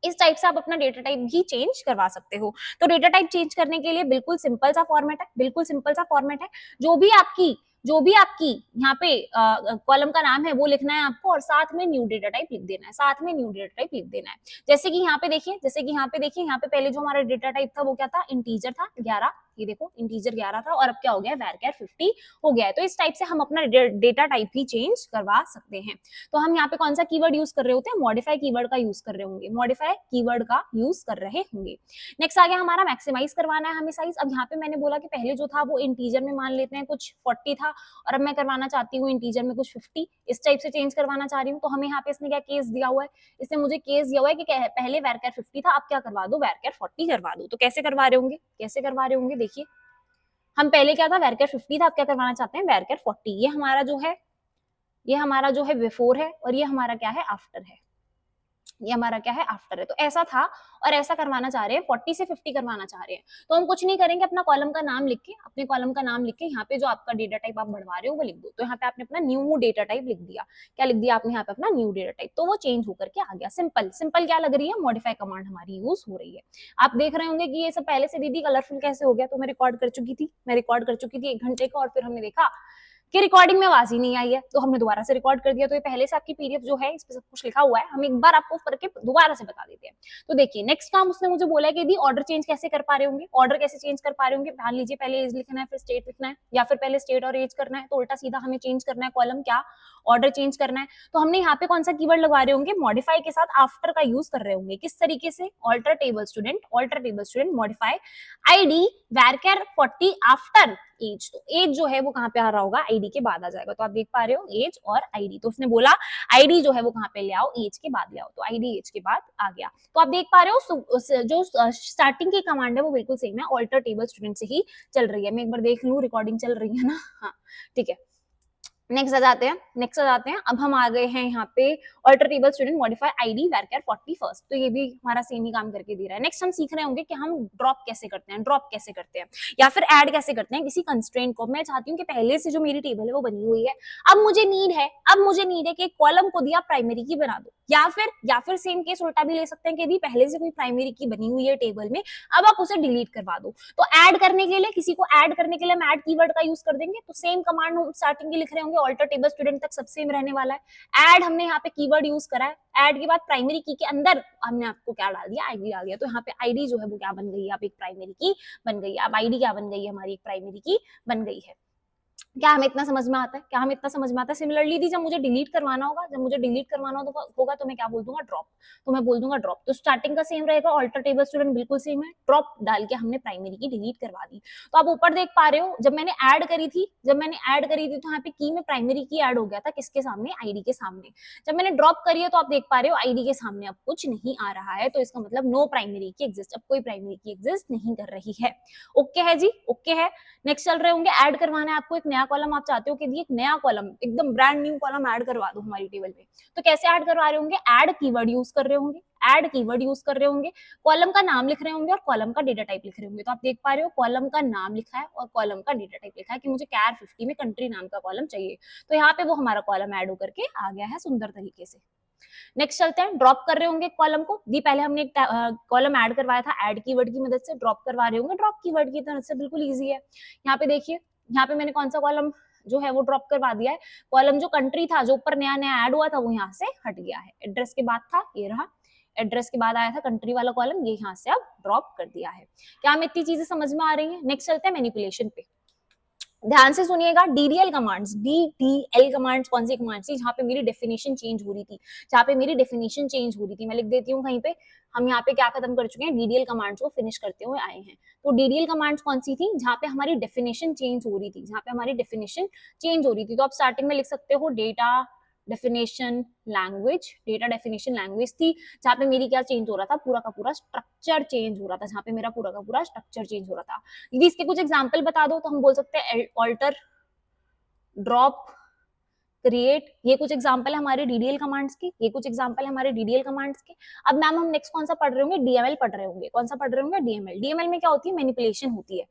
इस टाइप से आप अपना डेटा टाइप भी चेंज करवा सकते हो। तो डेटा टाइप चेंज करने के लिए बिल्कुल सिंपल सा फॉर्मेट है, बिल्कुल सिंपल सा फॉर्मेट है। जो भी आपकी यहाँ पे कॉलम का नाम है वो लिखना है आपको, और साथ में न्यू डेटा टाइप लिख देना है, साथ में न्यू डेटा टाइप लिख देना है। जैसे कि यहाँ पे देखिए, यहाँ पे पहले जो हमारा डेटा टाइप था वो क्या था, इंटीजर था 11, ये देखो इंटीजर 11 था, और अब क्या हो गया, varchar 50 हो गया है। तो इस टाइप से हम अपना डेटा टाइप भी चेंज करवा सकते हैं। तो हम यहाँ पे कौन सा कीवर्ड यूज कर रहे होते हैं, मॉडिफाई कीवर्ड का यूज कर रहे होंगे, मॉडिफाई कीवर्ड का यूज कर रहे होंगे। नेक्स्ट आ गया हमारा मैक्सिमाइज करवाना है हमें साइज। अब यहाँ पे मैंने बोला कि पहले जो था वो इंटीजर में मान लेते हैं कुछ 40 था, और अब मैं करवाना चाहती हूँ इंटीजर में कुछ 50, इस टाइप से चेंज करवाना चाह रही हूँ। तो हमें यहाँ पे इसने क्या केस दिया हुआ है, इसने मुझे केस दिया हुआ है कि पहले varchar 50 था, अब क्या करवा दो, varchar 40 करवा दो। तो कैसे करवा रहे होंगे, कैसे करवा रहे होंगे, देखिए हम पहले क्या था, varchar 50 था, अब क्या करवाना चाहते हैं, varchar 40। ये हमारा जो है, ये हमारा जो है बिफोर है, और ये हमारा क्या है, आफ्टर है। ये हमारा क्या है, आफ्टर है। तो ऐसा था और ऐसा करवाना चाह रहे हैं, 40 से 50 करवाना चाह रहे हैं। तो हम कुछ नहीं करेंगे, अपना कॉलम का नाम लिख के, अपने कॉलम का नाम लिख के यहाँ पे जो आपका डेटा टाइप आप बढ़वा रहे हो वो लिख दो। तो यहाँ पे आपने अपना न्यू डेटा टाइप लिख दिया। क्या लिख दिया आपने यहाँ पे, अपना न्यू डेटा टाइप। तो वो चेंज होकर के आ गया। सिंपल सिंपल क्या लग रही है, मॉडिफाई कमांड हमारी यूज हो रही है। आप देख रहे होंगे कि ये सब पहले से दीदी कलरफुल कैसे हो गया। तो मैं रिकॉर्ड कर चुकी थी, 1 घंटे का, और फिर हमने देखा कि रिकॉर्डिंग में आवाज ही नहीं आई है, तो हमने दोबारा से रिकॉर्ड कर दिया। तो ये पहले से आपकी पीडीएफ जो है इस पे सब कुछ लिखा हुआ है, हम एक बार आपको करके दोबारा से बता देते हैं। तो देखिए नेक्स्ट काम उसने मुझे बोला है कि दी ऑर्डर चेंज कैसे कर पा रहे होंगे, ऑर्डर कैसे चेंज कर पा रहे होंगे। मान लीजिए पहले एज लिखना है, फिर स्टेट लिखना है, या फिर पहले स्टेट और एज करना है, तो उल्टा सीधा हमें चेंज करना है कॉलम, क्या, ऑर्डर चेंज करना है। तो हमने यहाँ पे कौन सा कीवर्ड लगा रहे होंगे, मॉडिफाई के साथ आफ्टर का यूज कर रहे होंगे। किस तरीके से, alter table student modify ID varchar 40 after age. तो एज जो है वो कहाँ पे आ रहा होगा, आईडी के बाद आ जाएगा। तो आप देख पा रहे हो एज और आईडी। तो उसने बोला आईडी जो है वो कहाँ पे ले आओ, एज के बाद ले आओ। तो आईडी एज के बाद आ गया। तो आप देख पा रहे हो जो स्टार्टिंग की कमांड है वो बिल्कुल सेम है, ऑल्टर टेबल स्टूडेंट से ही चल रही है। मैं एक बार देख लूं, रिकॉर्डिंग चल रही है ना, हाँ ठीक है। नेक्स्ट आ जाते हैं। अब हम आ गए हैं यहाँ पे alter table student modify ID varchar 40 first. तो ये भी हमारा सेम ही काम करके दे रहा है। नेक्स्ट हम सीख रहे होंगे कि हम ड्रॉप कैसे करते हैं, या फिर ऐड कैसे करते हैं किसी कंस्ट्रेंट को। मैं चाहती हूँ कि पहले से जो मेरी टेबल है वो बनी हुई है, अब मुझे नीड है कि कॉलम को दिया प्राइमरी की बना दो, या फिर सेम केस उल्टा भी ले सकते हैं कि यदि पहले से कोई प्राइमरी की बनी हुई है टेबल में, अब आप उसे डिलीट करवा दो। तो ऐड करने के लिए, किसी को ऐड करने के लिए हम ऐड कीवर्ड का यूज कर देंगे। तो सेम कमांड हम स्टार्टिंग की लिख रहे होंगे, ऑल्टर टेबल स्टूडेंट तक सब सेम रहने वाला है। ऐड हमने यहाँ पे कीवर्ड यूज करा है, ऐड के बाद प्राइमरी की के अंदर हमने आपको क्या डाल दिया, आईडी डाल दिया। तो यहाँ पे आईडी जो है वो क्या बन गई है, अब एक प्राइमरी की बन गई है। अब आईडी क्या बन गई है, हमारी एक प्राइमरी की बन गई है। क्या हमें इतना समझ में आता है, सिमिलरली दी जब मुझे डिलीट करवाना होगा तो मैं क्या बोल दूंगा, ड्रॉप। तो स्टार्टिंग का सेम रहेगा, ऑल्टर टेबल स्टूडेंट बिल्कुल सेम है, ड्रॉप डाल के हमने प्राइमरी की डिलीट करवा दी। तो आप ऊपर देख पा रहे हो, जब मैंने ऐड करी थी तो यहाँ पे की में प्राइमरी की ऐड हो गया था, किसके सामने, आईडी के सामने। जब मैंने ड्रॉप करी है तो आप देख पा रहे हो आईडी के सामने अब कुछ नहीं आ रहा है। तो इसका मतलब नो प्राइमरी की एग्जिस्ट, अब कोई प्राइमरी की एग्जिस्ट नहीं कर रही है। ओके है जी, ओके है। नेक्स्ट चल रहे होंगे, ऐड करवाना है आपको एक नया कॉलम। आप चाहते हो कि एक नया कॉलम, एकदम ब्रांड न्यू कॉलम ऐड करवा दो हमारी टेबल में। तो कैसे ऐड करवा रहे होंगे, ऐड कीवर्ड यूज कर रहे होंगे, कॉलम का नाम लिख रहे होंगे और कॉलम का डेटा टाइप लिख रहे होंगे। तो आप देख पा रहे हो कॉलम का नाम लिखा है और कॉलम का डेटा टाइप लिखा है कि मुझे car 50 में कंट्री नाम का कॉलम चाहिए। तो यहाँ पे वो हमारा कॉलम ऐड होकर के आ गया है सुंदर तरीके से। नेक्स्ट चलते हैं, ड्रॉप कर रहे होंगे कॉलम को। दी पहले हमने एक कॉलम ऐड करवाया था, ऐड कीवर्ड की मदद से ड्रॉप करवा रहे होंगे, ड्रॉप कीवर्ड की मदद से। बिल्कुल इजी है। यहाँ पे देखिए, यहाँ पे मैंने कौन सा कॉलम जो है वो ड्रॉप करवा दिया है, कॉलम जो कंट्री था, जो ऊपर नया नया ऐड हुआ था, वो यहाँ से हट गया है। एड्रेस के बाद था, ये रहा, एड्रेस के बाद आया था कंट्री वाला कॉलम, ये यहाँ से अब ड्रॉप कर दिया है। क्या हमें इतनी चीजें समझ में आ रही है? नेक्स्ट चलते हैं मैनिपुलेशन पे। ध्यान से सुनिएगा, डीडीएल कमांड्स कौन सी कमांड्स थी जहाँ पे मेरी डेफिनेशन चेंज हो रही थी, मैं लिख देती हूँ कहीं पे। हम यहाँ पे क्या खत्म कर चुके हैं, डीडीएल कमांड्स को फिनिश करते हुए आए हैं। तो डीडीएल कमांड्स कौन सी थी, जहाँ पे हमारी डेफिनेशन चेंज हो रही थी, तो आप स्टार्टिंग में लिख सकते हो डेटा डेफिनेशन लैंग्वेज थी, जहाँ पे मेरी क्या चेंज हो रहा था, पूरा का पूरा स्ट्रक्चर चेंज हो रहा था। यदि इसके कुछ एग्जाम्पल बता दो तो हम बोल सकते हैं ऑल्टर, ड्रॉप, क्रिएट। ये कुछ एग्जांपल है हमारे डीडीएल कमांड्स के। अब मैम हम नेक्स्ट कौन सा पढ़ रहे होंगे, डीएमएल पढ़ रहे होंगे। कौन सा पढ़ रहे होंगे, डीएमएल में क्या होती है, मैनिपुलेशन होती है।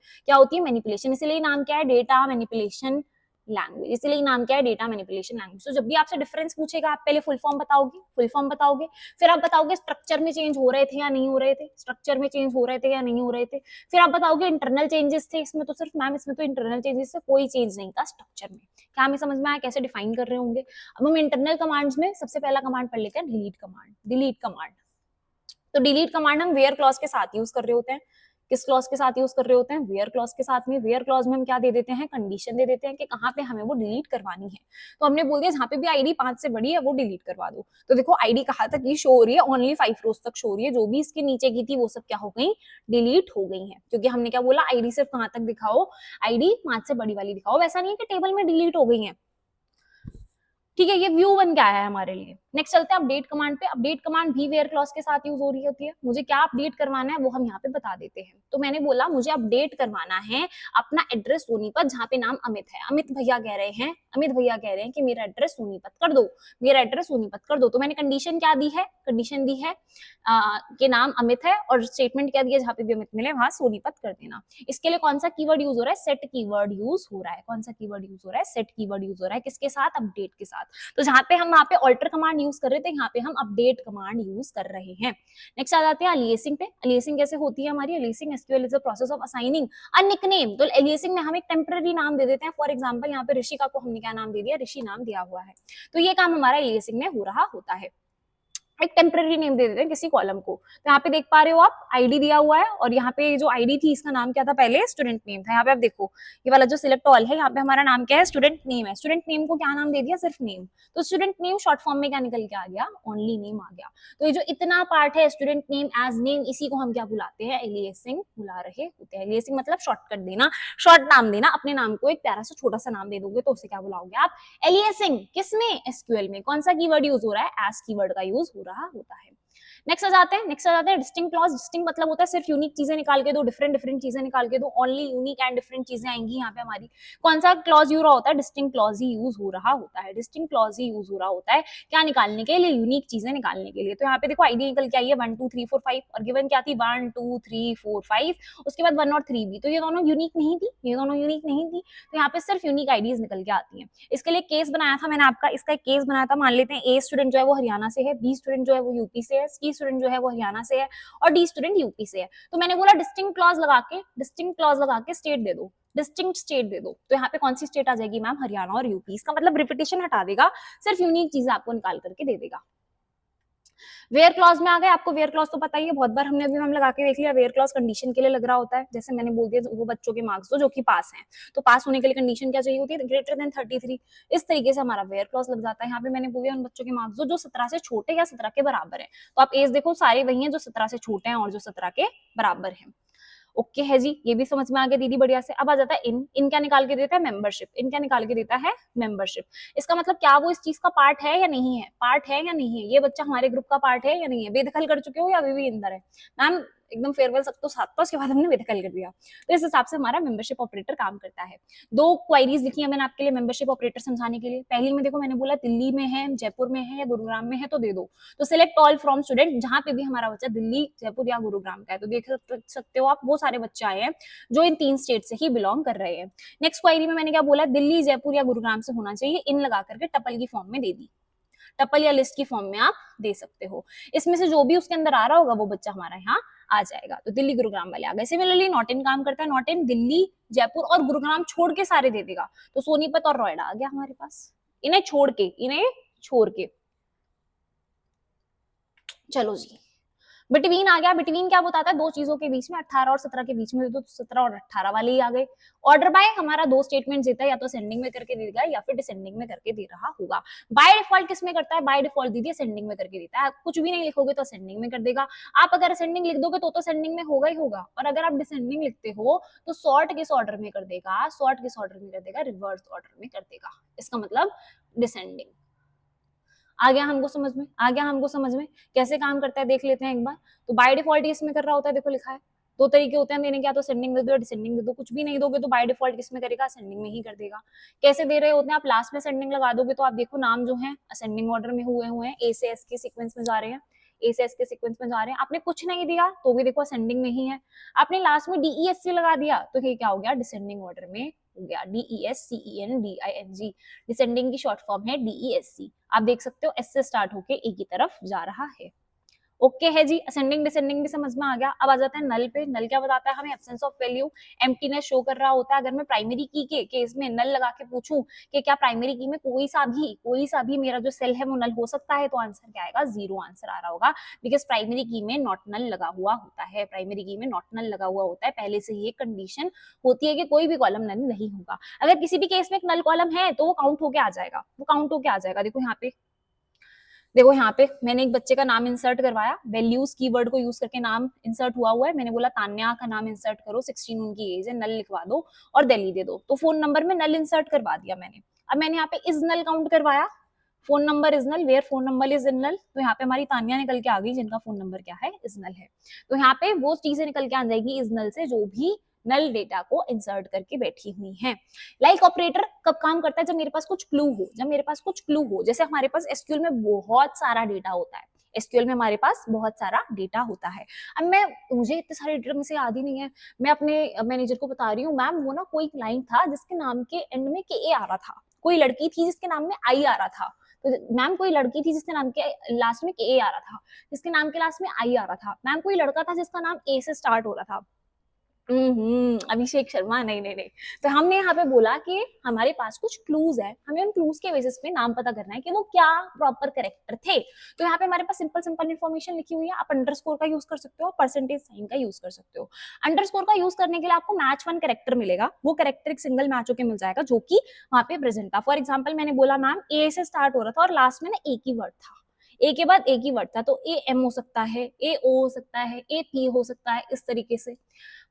इसलिए नाम क्या है, डेटा मैनिपुलेशन लैंग्वेज, इसीलिए नाम क्या है, डेटा मैनिपुलेशन लैंग्वेज। तो जब भी आपसे डिफरेंस पूछेगा, आप पहले फुल फॉर्म बताओगे, फिर आप बताओगे स्ट्रक्चर में चेंज हो रहे थे या नहीं हो रहे थे, स्ट्रक्चर में चेंज हो रहे थे या नहीं हो रहे थे, फिर आप बताओगे इंटरनल चेंजेस थे इसमें, तो सिर्फ मैम इसमें तो इंटरनल चेंजेस से कोई चेंज नहीं था स्ट्रक्चर में। क्या हमें समझ में आया कैसे डिफाइन कर रहे होंगे? अब हम इंटरनल कमांड्स में सबसे पहला कमांड पढ़ लेते हैं, डिलीट कमांड। तो डिलीट कमांड हम वेयर क्लॉज के साथ यूज कर रहे होते हैं। किस क्लॉज के साथ यूज कर रहे होते हैं? वेयर क्लॉज के साथ में। वेयर क्लॉज में हम क्या दे देते हैं? कंडीशन दे देते हैं कि कहाँ पे हमें वो डिलीट करवानी है। तो हमने बोल दिया जहाँ पे भी आईडी 5 से बड़ी है वो डिलीट करवा दो। तो देखो आईडी कहाँ तक ये शो हो रही है? ओनली 5 रोज तक शो हो रही है। जो भी इसके नीचे की थी वो सब क्या हो गई? डिलीट हो गई है। क्योंकि हमने क्या बोला, आईडी सिर्फ कहाँ तक दिखाओ? आईडी 5 से बड़ी वाली दिखाओ। वैसा नहीं है कि टेबल में डिलीट हो गई है। ठीक है, ये व्यू वन क्या है हमारे लिए। नेक्स्ट चलते हैं अपडेट कमांड पे। अपडेट कमांड भी वेयर क्लॉज के साथ यूज हो रही होती है। मुझे क्या अपडेट करवाना है वो हम यहाँ पे बता देते हैं। तो मैंने बोला मुझे अपडेट करवाना है अपना एड्रेस सोनीपत, जहाँ पे नाम अमित है। अमित भैया कह रहे हैं कि मेरा एड्रेस सोनीपत कर दो, मेरा एड्रेस सोनीपत कर दो। तो मैंने कंडीशन क्या दी है? कंडीशन दी है कि नाम अमित है, और स्टेटमेंट क्या दिया, जहाँ पे भी अमित मिले वहां सोनीपत कर देना। इसके लिए कौन सा कीवर्ड यूज हो रहा है? सेट कीवर्ड यूज हो रहा है। कौन सा कीवर्ड यूज हो रहा है? सेट कीवर्ड यूज हो रहा है। किसके साथ? अपडेट के साथ। तो जहाँ पे हम वहाँ पे ऑल्टर कमांड यूज कर रहे थे, यहाँ पे हम अपडेट कमांड यूज कर रहे हैं। नेक्स्ट आ जाते हैं अलियासिंग पे। अलियासिंग कैसे होती है हमारी? Aliasing SQL is a process of assigning a nickname. तो अलियासिंग में हम एक टेम्पररी नाम दे देते हैं। फॉर एग्जांपल यहाँ पे ऋषिका को हमने क्या नाम दे दिया? ऋषि नाम दिया हुआ है। तो ये काम हमारा अलियासिंग में हो रहा होता है। एक टेम्पररी नेम दे देते हैं किसी कॉलम को। तो यहाँ पे देख पा रहे हो आप, आईडी दिया हुआ है, और यहाँ पे जो आईडी थी इसका नाम क्या था? पहले स्टूडेंट नेम था। यहाँ पे आप देखो ये वाला जो सिलेक्ट ऑल है, यहाँ पे हमारा नाम क्या है? स्टूडेंट नेम है। स्टूडेंट नेम को क्या नाम दे दिया? सिर्फ नेम। तो स्टूडेंट नेम शॉर्ट फॉर्म में क्या निकल के आ गया? ओनली नेम आ गया। तो ये जो इतना पार्ट है स्टूडेंट नेम एज नेम, इसी को हम क्या बुलाते हैं? एलियासिंग बुला रहे होते हैं। एलियासिंग मतलब शॉर्टकट देना, शॉर्ट नाम देना। अपने नाम को एक प्यारा सा छोटा सा नाम दे दोगे तो उसे क्या बुलाओगे आप? एलियासिंग। किसमें? एसक्यूएल में। कौन सा कीवर्ड यूज हो रहा है? एज कीवर्ड का यूज हो रहा होता है। नेक्स्ट आ जाते हैं डिस्टिंक्ट क्लॉज। डिस्टिंक्ट मतलब होता है सिर्फ यूनिक चीजें निकाल के दो, डिफरेंट डिफरेंट चीजें निकाल के दो। ओनली यूनिक एंड डिफरेंट चीजें आएंगी यहाँ पे हमारी। कौन सा क्लॉज यूज रहा होता है? डिस्टिंक्ट क्लॉज ही यूज हो रहा होता है। डिस्टिंक्ट क्लॉज ही यूज हो रहा होता है क्या निकालने के लिए? यूनिक चीजें निकालने के लिए। तो यहाँ पे देखो आईडी निकल के आई है 1 2 3 4 5, और गिवन क्या थी? 1 2 3 4 5, उसके बाद 1 और 3 भी। तो ये दोनों यूनिक नहीं थी, ये दोनों यूनिक नहीं थी। तो यहाँ पे सिर्फ यूनिक आईडीज निकल के आती है। इसके लिए केस बनाया था मैंने आपका, इसका एक केस बनाया था। मान लेते हैं ए स्टूडेंट जो है वो हरियाणा से है, बी स्टूडेंट जो है वो यूपी से है, सी स्टूडेंट जो है वो हरियाणा से है, और डी स्टूडेंट यूपी से है। तो मैंने बोला डिस्टिंक्ट क्लॉज लगा के स्टेट दे दो, डिस्टिंक्ट स्टेट दे दो। तो यहाँ पे कौन सी स्टेट आ जाएगी मैम? हरियाणा और यूपी। इसका मतलब रिपीटेशन हटा देगा, सिर्फ यूनिक चीजें आपको निकाल करके दे देगा। वेयर क्लॉज में आ गए। आपको वेयर क्लॉज तो पता ही है, बहुत बार हमने अभी हम लगा के देख लिया। वेयर क्लॉज कंडीशन के लिए लग रहा होता है। जैसे मैंने बोल दिया वो बच्चों के मार्क्स जो कि पास हैं, तो पास होने के लिए कंडीशन क्या चाहिए होती है? Greater than 33। इस तरीके से हमारा वेयर क्लॉज लग जाता है। यहाँ पे मैंने बोल दिया उन बच्चों के मार्क्स जो 17 से छोटे या 17 के बराबर है। तो आप एज देखो, सारे वही हैं जो 17 से छोटे हैं और जो 17 के बराबर हैं। ओके है जी, ये भी समझ में आ गया दीदी, बढ़िया से। अब आ जाता है इन क्या निकाल के देता है? मेंबरशिप। इन क्या निकाल के देता है? मेंबरशिप। इसका मतलब क्या वो इस चीज का पार्ट है या नहीं है? पार्ट है या नहीं है? ये बच्चा हमारे ग्रुप का पार्ट है या नहीं है? बेदखल कर चुके हो या अभी भी अंदर है? मैम एकदम फेयरवेल सब तो साथ था, उसके बाद हमने बेदखल कर दिया। तो इस हिसाब से हमारा मेंबरशिप ऑपरेटर काम करता है। 2 क्वेरीज लिखी है मैंने आपके लिए मेंबरशिप ऑपरेटर समझाने के लिए। पहली में देखो मैंने बोला दिल्ली में है, जयपुर में है या गुरुग्राम में है तो दे दो। तो सिलेक्ट ऑल फ्रॉम स्टूडेंट, जहां पे भी हमारा बच्चा दिल्ली, जयपुर या गुरुग्राम का है। तो देख सकते हो आप वो सारे बच्चे आए हैं जो इन 3 स्टेट से ही बिलोंग कर रहे हैं। नेक्स्ट क्वेरी में मैंने क्या बोला? दिल्ली, जयपुर या गुरुग्राम से होना चाहिए। इन लगा करके टपल की फॉर्म में दे दी। टपल या लिस्ट की फॉर्म में आप दे सकते हो। इसमें से जो भी उसके अंदर आ रहा होगा वो बच्चा हमारा यहाँ आ जाएगा। तो दिल्ली गुरुग्राम वाले आ गए। सिमिलरली नॉट इन काम करता है। नॉट इन दिल्ली, जयपुर और गुरुग्राम छोड़ के सारे दे देगा। तो सोनीपत और नोएडा आ गया हमारे पास, इन्हें छोड़ के। चलो जी, बिटवीन आ गया। बिटवीन क्या बताता है? 2 चीजों के बीच में, 18 और 17 के बीच में, तो 17 और 18 वाले ही आ गए। ऑर्डर बाय हमारा 2 स्टेटमेंट देता है, या तो सेंडिंग में करके देगा या फिर डिसेंडिंग में करके दे रहा होगा। बाय डिफॉल्ट किस में करता है? बाय डिफॉल्ट दीजिए सेंडिंग में करके देता है। आप कुछ भी नहीं लिखोगे तो सेंडिंग में कर देगा। आप अगर सेंडिंग लिख दोगे तो सेंडिंग में होगा ही होगा, और अगर आप डिसेंडिंग लिखते हो तो सॉर्ट किस ऑर्डर में कर देगा? सॉर्ट किस ऑर्डर में कर देगा? रिवर्स ऑर्डर में कर देगा। इसका मतलब डिसेंडिंग। आ गया हमको समझ में कैसे काम करता है, देख लेते हैं एक बार। तो बाय डिफॉल्ट इसमें कर रहा होता है, देखो लिखा है। 2 तरीके होते हैं देने के, या तो सेंडिंग दे दो या डिसेंडिंग दे दो। कुछ भी नहीं दोगे तो बाय डिफॉल्ट किसमें करेगा? सेंडिंग में ही कर देगा। कैसे दे रहे होते हैं? आप लास्ट में सेंडिंग लगा दोगे तो आप देखो नाम जो है असेंडिंग ऑर्डर में हुए हैं, ए से एस के सीक्वेंस में जा रहे हैं, ए से एस के सीक्वेंस में जा रहे हैं। आपने कुछ नहीं दिया तो भी देखो असेंडिंग में ही है। आपने लास्ट में DESC लगा दिया तो ये क्या हो गया? डिसेंडिंग ऑर्डर में हो गया, DESCENDING, डिसेंडिंग की शॉर्ट फॉर्म है DESC। आप देख सकते हो S से स्टार्ट होके A की तरफ जा रहा है। ओके है जी, असेंडिंग डिसेंडिंग भी समझ में आ गया। अब आ जाता है नल पे। नल क्या बताता है हमें? Absence of value, emptiness show कर रहा होता है। अगर मैं प्राइमरी की के केस में नल लगा के पूछूं कि क्या प्राइमरी की में कोई सा भी मेरा जो सेल है वो नल हो सकता है, तो आंसर क्या आएगा? 0 आंसर आ रहा होगा, बिकॉज प्राइमरी की में नॉट नल लगा हुआ होता है। प्राइमरी की में नॉट नल लगा हुआ होता है, पहले से ही एक कंडीशन होती है कि कोई भी कॉलम नल नहीं होगा। अगर किसी भी केस में एक नल कॉलम है तो वो काउंट होके आ जाएगा, देखो यहाँ पे, देखो यहाँ पे मैंने एक बच्चे का नाम इंसर्ट करवाया, वैल्यूज कीवर्ड को यूज करके नाम इंसर्ट हुआ है। मैंने बोला तान्या का नाम इंसर्ट करो, 16 उनकी एज है, नल लिखवा दो और दिल्ली दे दो, तो फोन नंबर में नल इंसर्ट करवा दिया मैंने। अब मैंने यहाँ पे इज नल काउंट करवाया, phone number is null, where phone number is in null, तो यहाँ पे हमारी तान्या निकल के आ गई जिनका फोन नंबर क्या है? इज नल है। तो यहाँ पे वो चीजें निकल के आ जाएगी इज नल से जो भी नल डेटा को इंसर्ट करके बैठी हुई है। लाइक ऑपरेटर कब काम करता है? जब मेरे पास कुछ क्लू हो, जैसे हमारे पास एसक्यूएल में बहुत सारा डेटा होता है, एसक्यूएल में हमारे पास बहुत सारा डेटा होता है। अब मुझे इतने सारे डेटा में से याद ही नहीं है, मैं अपने मैनेजर को बता रही हूँ, मैम वो ना कोई क्लाइंट था जिसके नाम के एंड में के आ रहा था, कोई लड़की थी जिसके नाम में आई आ रहा था, तो मैम कोई लड़की थी जिसके नाम के लास्ट में के आ रहा था, जिसके नाम के लास्ट में आई आ रहा था, मैम कोई लड़का था जिसका नाम ए से स्टार्ट हो रहा था। अभिषेक शर्मा, नहीं नहीं नहीं। तो हमने यहाँ पे बोला कि हमारे पास कुछ क्लूज है, हमें उन क्लूज के बेसिस पे नाम पता करना है कि वो क्या प्रॉपर कैरेक्टर थे। तो यहाँ पे हमारे पास सिंपल सिंपल इन्फॉर्मेशन लिखी हुई है, आप अंडरस्कोर का यूज कर सकते हो, परसेंटेज साइन का यूज कर सकते हो। अंडरस्कोर का यूज करने के लिए आपको मैच वन कैरेक्टर मिलेगा, वो कैरेक्टर एक सिंगल मैच होकर मिल जाएगा जो कि वहां पे प्रेजेंट था। फॉर एग्जाम्पल मैंने बोला मैम ए से स्टार्ट हो रहा था और लास्ट में ना एक ही वर्ड था, ए के बाद एक ही वर्ड था, तो ए एम हो सकता है, ए ओ हो सकता है, ए पी हो सकता है, इस तरीके से।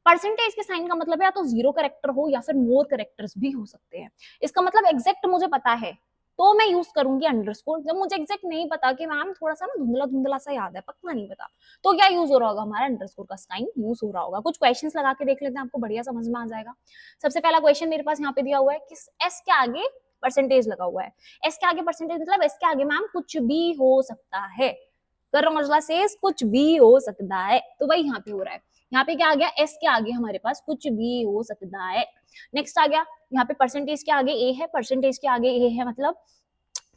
परसेंटेज के साइन का मतलब है या तो जीरो करेक्टर हो या फिर मोर करेक्टर्स भी हो सकते हैं। इसका मतलब एग्जैक्ट मुझे पता है तो मैं यूज करूंगी अंडरस्कोर, जब मुझे एग्जैक्ट नहीं पता कि मैम थोड़ा सा ना धुंधला धुंधला सा याद है, पक्का नहीं पता, तो क्या यूज हो रहा होगा? हमारा अंडरस्कोर का साइन यूज हो रहा होगा। कुछ क्वेश्चंस लगा के देख लेते हैं, आपको बढ़िया समझ में आ जाएगा। सबसे पहला क्वेश्चन मेरे पास यहाँ पे दिया हुआ है कि एस के आगे परसेंटेज लगा हुआ है। एस के आगे परसेंटेज मतलब एस के आगे मैम कुछ भी हो सकता है, से कुछ भी हो सकता है, तो वही यहाँ पे हो रहा है। यहाँ पे क्या आ गया? एस के आगे हमारे पास कुछ भी हो सकता है। नेक्स्ट आ गया यहाँ पे परसेंटेज के आगे ए है, परसेंटेज के आगे ए है, मतलब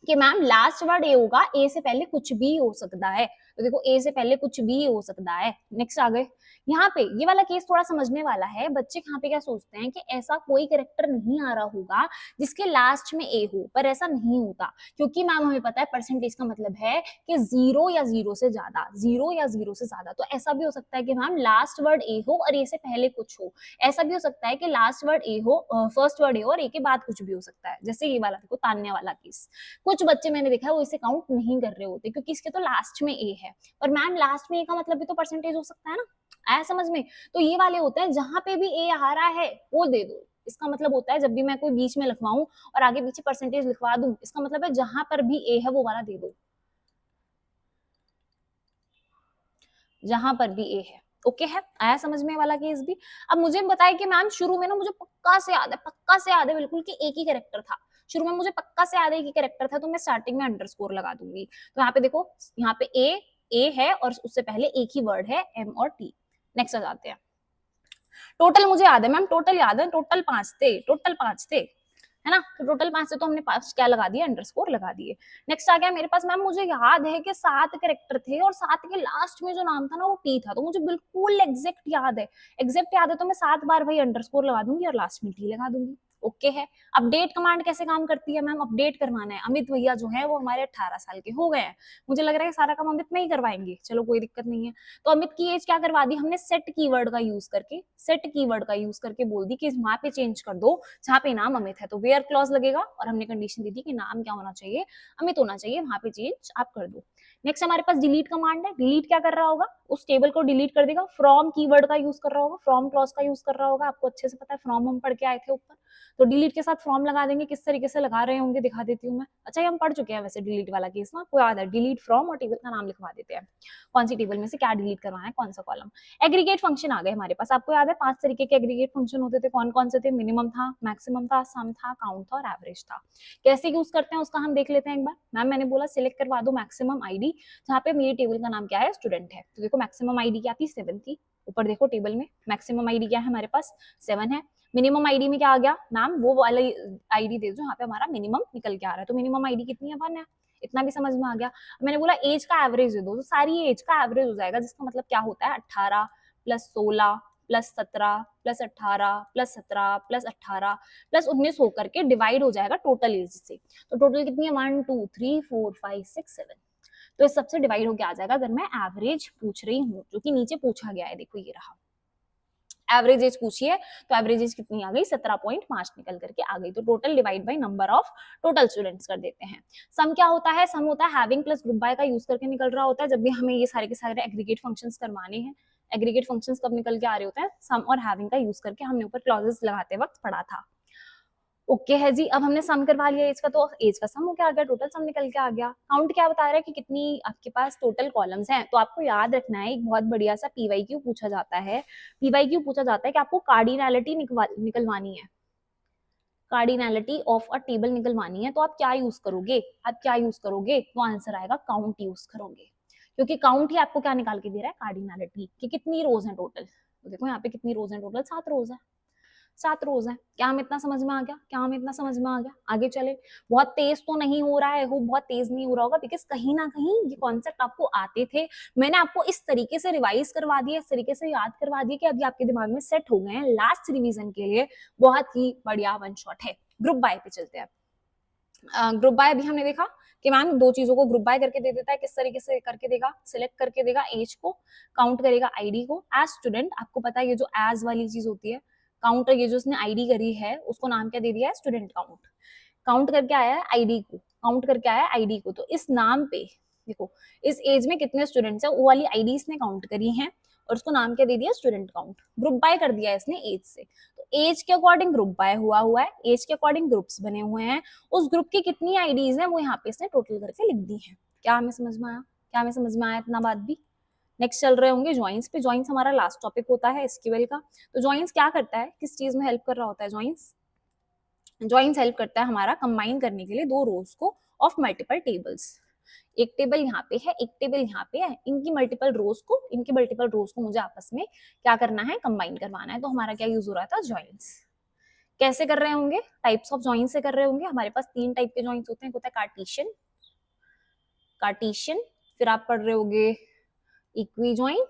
कि मैम लास्ट वर्ड ए होगा, ए से पहले कुछ भी हो सकता है, तो देखो ए से पहले कुछ भी हो सकता है। नेक्स्ट आ गए यहाँ पे, ये वाला केस थोड़ा समझने वाला है। बच्चे यहाँ पे क्या सोचते हैं कि ऐसा कोई कैरेक्टर नहीं आ रहा होगा जिसके लास्ट में ए हो, पर ऐसा नहीं होता, क्योंकि मैम हमें पता है परसेंटेज का मतलब है कि जीरो या जीरो से ज्यादा, जीरो या जीरो से ज्यादा। तो ऐसा भी हो सकता है कि मैम लास्ट वर्ड ए हो और ए से पहले कुछ हो, ऐसा भी हो सकता है कि लास्ट वर्ड ए हो, फर्स्ट वर्ड ए हो और ए के बाद कुछ भी हो सकता है, जैसे ये वाला देखो तान्या वाला केस। कुछ बच्चे मैंने देखा है वो इसे काउंट नहीं कर रहे होते क्योंकि इसके तो लास्ट में ए है, और मैम लास्ट में ए का मतलब भी तो परसेंटेज हो सकता है ना, आया समझ में? तो ये वाले होते हैं जहां पे भी ए आ रहा है वो दे दो, इसका मतलब होता है जब भी मैं कोई बीच में लिखवाऊं और आगे पीछे परसेंटेज लिखवा दूं, इसका मतलब है जहां पर भी ए है वो वाला दे दो, जहां पर भी ए है। ओके है, आया समझ में वाला केस भी। अब मुझे बताया कि मैम शुरू में ना मुझे पक्का से याद है बिल्कुल कि एक ही कैरेक्टर था, शुरू में मुझे पक्का से याद है कि कैरेक्टर था, तो मैं स्टार्टिंग में अंडरस्कोर लगा दूंगी। तो यहाँ पे देखो, यहाँ पे ए है और उससे पहले एक ही वर्ड है एम और टी। नेक्स्ट आ जाते हैं। टोटल मुझे याद है मैम, टोटल याद है, टोटल पांच थे, है ना? तो टोटल 5 से तो हमने 5 क्या लगा दिया? अंडरस्कोर लगा दिए। नेक्स्ट आ गया मेरे पास मैम, मुझे याद है कि 7 कैरेक्टर थे और 7 के लास्ट में जो नाम था ना वो टी था, तो मुझे बिल्कुल एग्जैक्ट याद है, तो मैं 7 बार वही अंडरस्कोर लगा दूंगी और लास्ट में टी लगा दूंगी। ओके है। अपडेट कमांड कैसे काम करती है मैम? अपडेट करवाना है, अमित भैया जो है वो हमारे 18 साल के हो गए हैं, मुझे लग रहा है सारा काम अमित में ही करवाएंगे, चलो कोई दिक्कत नहीं है। तो अमित की एज क्या करवा दी हमने? सेट कीवर्ड का यूज करके बोल दी कि वहां पे चेंज कर दो जहाँ पे नाम अमित है, तो वेयर क्लॉज लगेगा और हमने कंडीशन दी थी कि नाम क्या होना चाहिए? अमित होना चाहिए, वहां पे चेंज आप कर दो। नेक्स्ट हमारे पास डिलीट कमांड है। डिलीट क्या कर रहा होगा? उस टेबल को डिलीट कर देगा। फ्रॉम कीवर्ड का यूज कर रहा होगा, फ्रॉम क्लॉज का यूज कर रहा होगा, आपको अच्छे से पता है, फ्रॉम हम पढ़ के आए थे ऊपर, तो डिलीट के साथ फ्रॉम लगा देंगे। किस तरीके से लगा रहे होंगे दिखा देती हूँ मैं। अच्छा ये हम पढ़ चुके हैं वैसे डिलीट वाला केस ना, आपको याद है, डिलीट फ्रॉम और टेबल का नाम लिखवा देते हैं, कौन सी टेबल में से क्या डिलीट करवाना है, कौन सा कॉलम। एग्रीगेट फंक्शन आ गए हमारे पास, आपको याद है 5 तरीके के एग्रीगेट फंक्शन होते थे, कौन कौन से थे? मिनिमम था, मैक्सिमम था, सम था, काउंट था और एवरेज था। कैसे यूज करते हैं उसका हम देख लेते हैं एक बार। मैम मैंने बोला सिलेक्ट करवा दो मैक्सिमम आईडी, जहाँ पे मेरी टेबल का नाम क्या है? स्टूडेंट है, तो देखो मैक्सिमम आईडी क्या थी? 7 थी। ऊपर देखो टेबल में मैक्सिमम आईडी क्या है हमारे पास? 7 है। मिनिमम आईडी में क्या आ गया मैम, वो वाला आईडी दे दो यहाँ पे हमारा मिनिमम निकल के आ रहा है, तो मिनिमम आईडी कितनी है 1 है, इतना भी समझ में आ गया। मैंने बोला एज का एवरेज दे दो, तो सारी एज का एवरेज हो जाएगा, जिसका मतलब क्या होता है 18 plus 16 plus 17 plus 18 plus 17 plus 18 plus 19 होकर के डिवाइड हो जाएगा टोटल एज से। तो टोटल कितनी है 1 2 3 4 5 6 7, तो इस सबसे डिवाइड होके आ जाएगा अगर मैं एवरेज पूछ रही हूँ, जो कि नीचे पूछा गया है, देखो ये रहा एवरेज एज पूछी है, तो एवरेज एज कितनी आ गई 17.5 निकल करके आ गई। तो total divide by number of total students कर देते हैं। सम क्या होता है, सम होता है हैविंग प्लस ग्रुप बाय का यूज करके निकल रहा होता है, जब भी हमें ये सारे के सारे एग्रीगेट फंक्शंस करवाने हैं। एग्रीगेट फंक्शंस कब निकल के आ रहे होते हैं, सम और हैविंग का यूज करके, हमने ऊपर क्लॉजेस लगाते वक्त पढ़ा था। ओके है जी, अब हमने सम करवा लिया एज का, तो एज का सम हो क्या आ गया, टोटल सम निकल के आ गया। काउंट क्या बता रहा है कि कितनी आपके पास टोटल कॉलम्स हैं, तो आपको याद रखना है एक बहुत बढ़िया सा पीवाईक्यू पूछा जाता है। पीवाईक्यू पूछा जाता है कि आपको कार्डिनैलिटी निकलवानी है, कार्डिनैलिटी ऑफ अ टेबल निकलवानी है, तो आप क्या यूज करोगे, तो आंसर आएगा काउंट यूज करोगे, क्योंकि काउंट ही आपको क्या निकाल के दे रहा है, कार्डिनैलिटी कि कितनी रोज है टोटल। तो देखो यहाँ पे कितनी रोज है टोटल, 7 रोज है, 7 रोज है। क्या हमें इतना समझ में आ गया, आगे चले। बहुत तेज तो नहीं हो रहा है, बहुत तेज नहीं हो रहा होगा, बिकॉज कहीं ना कहीं ये कॉन्सेप्ट आपको आते थे, मैंने आपको इस तरीके से रिवाइज करवा दिया, इस तरीके से याद करवा दिया कि अभी आपके दिमाग में सेट हो गए हैं लास्ट रिवीजन के लिए। बहुत ही बढ़िया वन शॉट है। ग्रुप बाय पे चलते हैं। ग्रुप बाय अभी हमने देखा कि मैम 2 चीजों को ग्रुप बाय करके दे देता है, किस तरीके से करके देगा, सिलेक्ट करके देगा एज को, काउंट करेगा आईडी को। एज स्टूडेंट आपको पता है ये जो एज वाली चीज होती है, काउंटर ये जो उसने आईडी करी है उसको नाम क्या दे दिया है, स्टूडेंट काउंट। काउंट करके आया है आईडी को, तो इस नाम पे देखो इस एज में कितने स्टूडेंट्स है, वो वाली आईडी इसने काउंट करी है और उसको नाम क्या दे दिया, स्टूडेंट काउंट। ग्रुप बाय कर दिया है इसने एज से, तो एज के अकॉर्डिंग ग्रुप बाय हुआ है, एज के अकॉर्डिंग ग्रुप्स बने हुए हैं, उस ग्रुप की कितनी आईडीज हैं वो यहाँ पे इसने टोटल करके लिख दी है। क्या हमें समझ में आया, इतना बात भी। नेक्स्ट चल रहे होंगे ज्वाइंस पे। ज्वाइंस हमारा लास्ट टॉपिक होता है एसक्यूएल का। तो ज्वाइंस क्या करता है, किस चीज में हेल्प कर रहा होता है ज्वाइंस हेल्प करता है हमारा कंबाइन करने के लिए 2 रोज को ऑफ मल्टीपल टेबल्स। एक टेबल यहाँ पे है, एक टेबल यहाँ पे है, इनकी मल्टीपल रोज को मुझे आपस में क्या करना है, कंबाइन करवाना है। तो हमारा क्या यूज हो रहा था, ज्वाइंस। कैसे कर रहे होंगे, टाइप्स ऑफ ज्वाइंस से कर रहे होंगे। हमारे पास 3 टाइप के ज्वाइंस होते हैं, एक होता है कार्टेशियन, फिर आप पढ़ रहे होगे इक्वी ज्वाइन,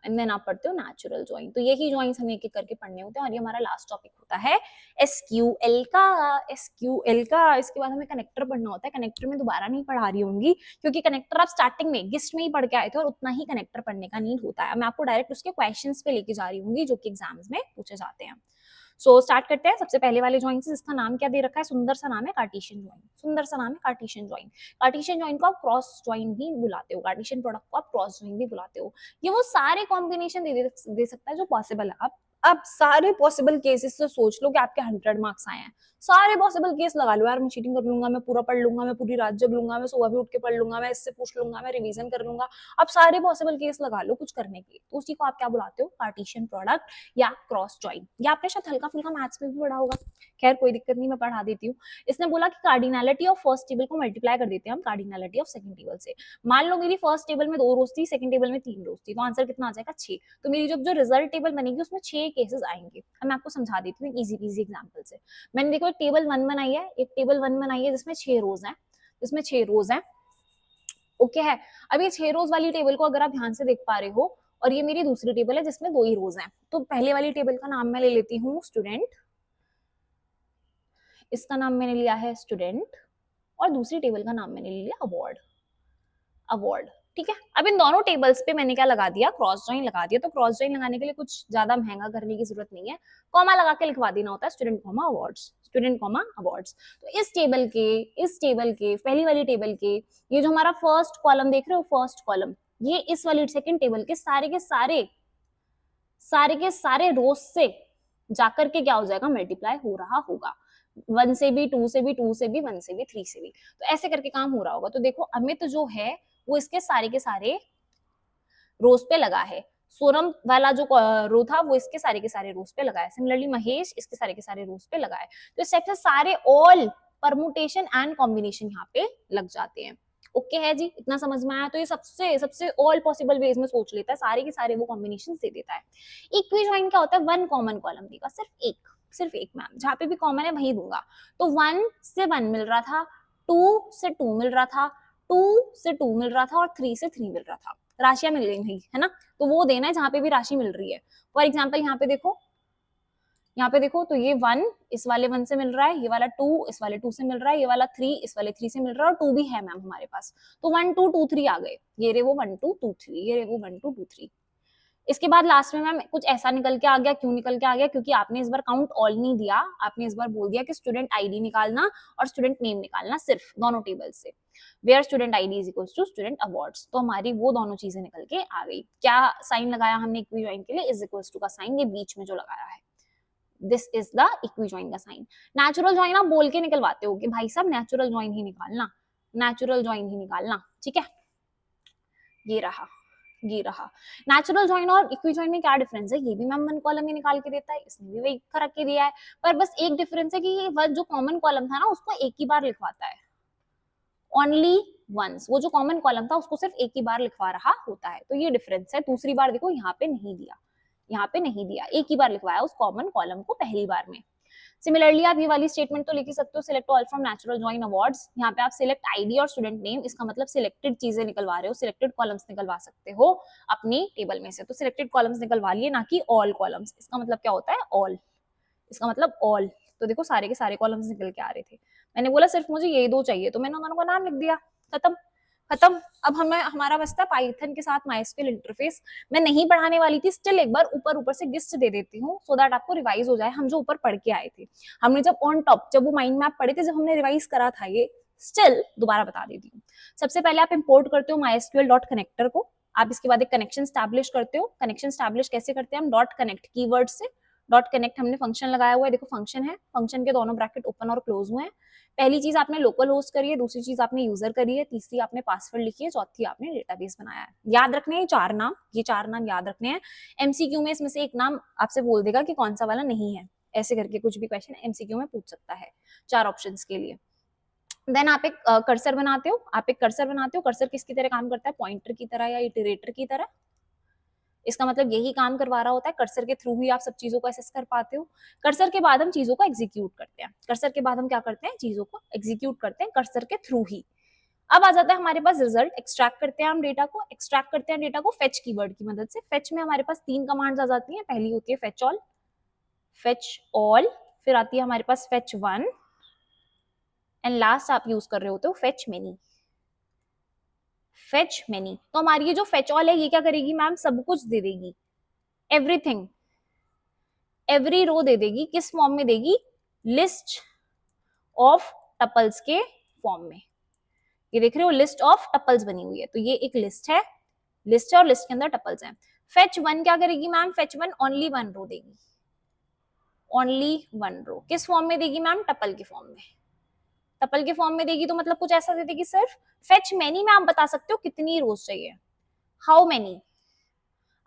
एंड देन आप पढ़ते हो नेचुरल ज्वाइन। तो यही ज्वाइंस हमें एक एक करके पढ़ने होते हैं, और ये हमारा लास्ट टॉपिक होता है एसक्यूएल का। इसके बाद हमें कनेक्टर पढ़ना होता है। कनेक्टर में दोबारा नहीं पढ़ा रही होंगी, क्योंकि कनेक्टर आप स्टार्टिंग में गिस्ट में ही पढ़ के आए थे, और उतना ही कनेक्टर पढ़ने का नीड होता है। मैं आपको डायरेक्ट उसके क्वेश्चंस पे लेके जा रही हूँ जो कि एग्जाम्स में पूछे जाते हैं। सो स्टार्ट करते हैं। सबसे पहले वाले ज्वाइन से, जिसका नाम क्या दे रखा है, सुंदर सा नाम है कार्टेशियन ज्वाइन। कार्टेशियन ज्वाइन को आप क्रॉस ज्वाइन भी बुलाते हो, कार्टेशियन प्रोडक्ट को आप क्रॉस ज्वाइन भी बुलाते हो। ये वो सारे कॉम्बिनेशन दे सकता है जो पॉसिबल है। अब सारे पॉसिबल केसेस से सोच लो कि आपके 100 मार्क्स आए हैं, सारे पॉसिबल केस लगा लो। यार मैं चीटिंग कर लूंगा, मैं पूरा पढ़ लूंगा, मैं पूरी रात जग लूंगा, मैं सुबह भी उठ के पढ़ लूंगा, मैं इससे पूछ लूंगा, मैं रिवीजन कर लूंगा। अब सारे पॉसिबल केस लगा लो कुछ करने के, तो उसी को आप क्या बुलाते हो, कार्टेशियन प्रोडक्ट या क्रॉस ज्वाइन। या आपने शायद हल्का फुल्का मैथ्स में भी पढ़ा होगा, खैर कोई दिक्कत नहीं, मैं पढ़ा देती हूँ। इसने बोला कि कार्डिनैलिटी ऑफ फर्स्ट टेबल को मल्टीप्लाई कर देते हैं हम कार्डिनैलिटी ऑफ सेकंड टेबल से। मान लो मेरी फर्स्ट टेबल में 2 रोज थी, सेकंड टेबल में 3 रोज थी, तो आंसर कितना आ जाएगा, 6। तो मेरी जो रिजल्ट टेबल बनेगी उसमें 6 केसेस आएंगे। अब मैं आपको समझा देती हूँ इजी इजी एग्जांपल से। मैंने देखो एक टेबल 1 बनाई है, जिसमें 6 रोज हैं, ओके है। अब ये 6 रोज वाली टेबल को अगर आप ध्यान से देख पा रहे हो, और ये मेरी दूसरी टेबल है जिसमें 2 ही रोज हैं, तो पहले वाली टेबल का नाम मैं ले लेती हूँ स्टूडेंट, इसका नाम मैंने लिया है स्टूडेंट, और दूसरी टेबल का नाम मैंने ले लिया अवार्ड। ठीक है। अब इन दोनों टेबल्स पे मैंने क्या लगा दिया, क्रॉस ज्वाइन लगा दिया। तो क्रॉस ज्वाइन लगाने के लिए कुछ ज्यादा महंगा करने की जरूरत नहीं है, कॉमा लगा के लिखवा देना होता है, स्टूडेंट कॉमा अवार्ड्स। तो इस टेबल के पहली वाली टेबल के ये जो हमारा फर्स्ट कॉलम देख रहे हो, फर्स्ट कॉलम, ये इस वाली सेकंड टेबल के सारे रोज से जाकर के क्या हो जाएगा, मल्टीप्लाई हो रहा होगा। 1 से भी, 2 से भी, 2 से भी, 1 से भी, 3 से भी, तो ऐसे करके काम हो रहा होगा। तो देखो अमित जो है वो इसके सारे के सारे रोज पे लगा है, सोनम वाला जो रो था वो इसके सारे के सारे रोज पे लगा है, सिमिलरली महेश इसके सारे के सारे रोज पे लगा है। तो इस टाइप से सारे ऑल परमुटेशन एंड कॉम्बिनेशन यहाँ पे लग जाते हैं। ओके है जी, इतना समझ में आया? तो ये सबसे सबसे ऑल पॉसिबल वेज में सोच लेता है, सारे के सारे वो कॉम्बिनेशन दे देता है। इक्विजॉइन क्या होता है? वन कॉमन कॉलम देगा, सिर्फ एक मैम, जहाँ पे भी कॉमन है वही दूंगा। तो 1 से 1 मिल रहा था, 2 से 2 मिल रहा था, 2 से 2 मिल रहा था और 3 से 3 मिल रहा था। राशियां मिल गई भाई, है ना? तो वो देना है जहाँ पे भी राशि मिल रही है। फॉर एग्जाम्पल यहाँ पे देखो तो ये 1 इस वाले 1 से मिल रहा है, ये वाला 2 इस वाले 2 से मिल रहा है, ये वाला 3 इस वाले 3 से मिल रहा है और 2 भी है मैम हमारे पास। तो 1 2 2 3 आ गए, ये रे वो 1 2 2 3, ये रे वो 1 2 2 3। इसके बाद लास्ट में मैम कुछ ऐसा निकल के आ गया, क्यों निकल के आ गया? क्योंकि आपने इस बार काउंट ऑल नहीं दिया, आपने इस बार बोल दिया कि स्टूडेंट आईडी निकालना और स्टूडेंट नेम निकालना, सिर्फ दोनों टेबल से। Where student ID is equals to student awards, तो हमारी वो दोनों चीजें निकल के आ गई। क्या साइन लगाया हमने इक्विजॉइन के लिए? इज इक्वल्स टू का साइन, ये बीच में जो लगाया है, दिस इज द इक्विजॉइन का साइन। नेचुरल जॉइन आप बोल के निकलवाते हो कि भाई साहब नेचुरल जॉइन ही निकालना, नेचुरल जॉइन ही निकालना, ठीक है? ये रहा, ये रहा। नेचुरल जॉइन और इक्विजॉइन में क्या डिफरेंस है? ये भी मैम वन कॉलम ही निकाल के देता है, इसने भी वही रख के दिया है, पर बस एक डिफरेंस है कि ये जो कॉमन कॉलम था ना उसको एक ही बार लिखवाता है, ओनली वंस। वो जो कॉमन कॉलम था उसको सिर्फ एक ही बार लिखवा रहा होता है, तो ये डिफरेंस है। दूसरी बार देखो यहाँ पे नहीं दिया, यहाँ पे नहीं दिया, एक ही बार लिखवाया उस कॉमन कॉलम को पहली बार में। सिमिलरली आप ये वाली स्टेटमेंट तो लिख ही सकते हो, select all from natural join awards. यहाँ पे आप सिलेक्ट आईडी और स्टूडेंट नेम, इसका मतलब सिलेक्टेड चीजें निकलवा रहे हो, सिलेक्टेड कॉलम्स निकलवा सकते हो अपनी टेबल में से। तो सिलेक्टेड कॉलम्स निकलवा लिए, ना कि ऑल कॉलम्स। इसका मतलब क्या होता है? ऑल, इसका मतलब ऑल। तो देखो सारे के सारे कॉलम्स निकल के आ रहे थे, मैंने बोला सिर्फ मुझे ये दो चाहिए, तो मैंने दोनों का नाम लिख दिया, खत्म खत्म। अब हमें हमारा बचता है पाइथन के साथ माइस्क्यूएल इंटरफेस। मैं नहीं पढ़ाने वाली थी, स्टिल एक बार ऊपर से गिस्ट दे देती हूँ सो दैट आपको रिवाइज हो जाए। हम जो ऊपर पढ़ के आए थे, हमने जब ऑन टॉप, जब वो माइंड मैप पढ़े थे, जब हमने रिवाइज करा था, ये स्टिल दोबारा बता देती हूँ। सबसे पहले आप इंपोर्ट करते हो माइस्क्यूएल डॉट कनेक्टर को, आप इसके बाद एक कनेक्शन स्टैब्लिश करते हो। कनेक्शन स्टैब्लिश कैसे करते हैं? हम डॉट कनेक्ट कीवर्ड से। डॉट कनेक्ट हमने फंक्शन लगाया हुआ है, देखो फंक्शन है, फंक्शन के दोनों ब्रैकेट ओपन और क्लोज हुए हैं। पहली चीज आपने लोकल होस्ट करी है, दूसरी चीज आपने यूजर करी है, तीसरी आपने पासवर्ड लिखी है, चौथी आपने डेटाबेस बनाया है। याद रखने हैं ये चार नाम याद रखने हैं। एमसीक्यू में इसमें से एक नाम आपसे बोल देगा कि कौन सा वाला नहीं है, ऐसे करके कुछ भी क्वेश्चन एमसीक्यू में पूछ सकता है 4 ऑप्शंस के लिए। देन आप एक कर्सर बनाते हो, कर्सर किसकी तरह काम करता है? पॉइंटर की तरह या इटरेटर की तरह। इसका मतलब यही काम करवा रहा होता है, कर्सर के थ्रू ही आप सब चीजों को एसेस कर पाते हो। कर्सर के बाद हम चीजों को एग्जीक्यूट करते हैं, कर्सर के बाद हम क्या करते हैं? चीजों को एग्जीक्यूट करते हैं कर्सर के थ्रू ही। अब आ जाता है हमारे पास रिजल्ट। एक्सट्रैक्ट करते हैं हम डेटा को, फेच कीवर्ड की मदद से। फेच में हमारे पास 3 कमांड्स आ जाती हैं। पहली होती है फेच ऑल, फिर आती है हमारे पास फेच वन, एंड लास्ट आप यूज कर रहे होते हो फेच मेनी। फेच मेनी, तो हमारी ये जो फेच ऑल है ये क्या करेगी मैम? सब कुछ दे देगी, एवरीथिंग, एवरी रो दे देगी। किस फॉर्म में देगी? लिस्ट ऑफ टपल्स के फॉर्म में। ये देख रहे हो लिस्ट ऑफ टपल्स बनी हुई है, तो ये एक लिस्ट है और लिस्ट के अंदर टपल्स हैं। फेच वन क्या करेगी ma'am? Fetch one only one row देगी, ओनली वन रो। किस फॉर्म में देगी मैम? टपल के फॉर्म में। टपल के फॉर्म में देगी तो मतलब कुछ ऐसा दे देगी सिर्फ। फेच मेनी में आप बता सकते हो कितनी रोज चाहिए, हाउ मेनी,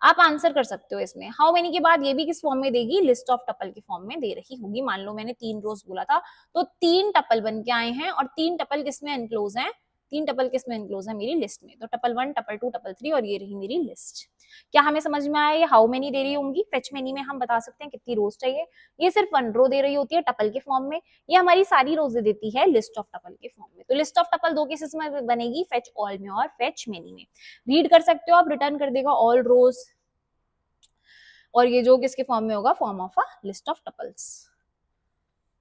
आप आंसर कर सकते हो इसमें। हाउ मेनी के बाद ये भी किस फॉर्म में देगी? लिस्ट ऑफ टपल के फॉर्म में दे रही होगी। मान लो मैंने 3 रोज बोला था, तो 3 टपल बन के आए हैं, और 3 टपल किसमें एनक्लोज हैं? 3 टपल किसमें एनक्लोज है? मेरी लिस्ट में। तो टपल 1, टपल 2, टपल 3, और ये रही मेरी लिस्ट। क्या हमें समझ में आया? ये हाउ मेनी दे रही होंगी। फेच मेनी में हम बता सकते हैं कितनी रोज चाहिए, ये सिर्फ 1 रो दे रही होती है टपल के फॉर्म में। ये हमारी सारी रोज दे देती है लिस्ट ऑफ टपल के फॉर्म में। तो लिस्ट ऑफ टपल 2 केसेस में बनेगी, फेच ऑल में और फेच मेनी में। रीड कर सकते हो आप, रिटर्न कर देगा ऑल रोज, और ये जो किसके फॉर्म में होगा? Form of a list of tuples.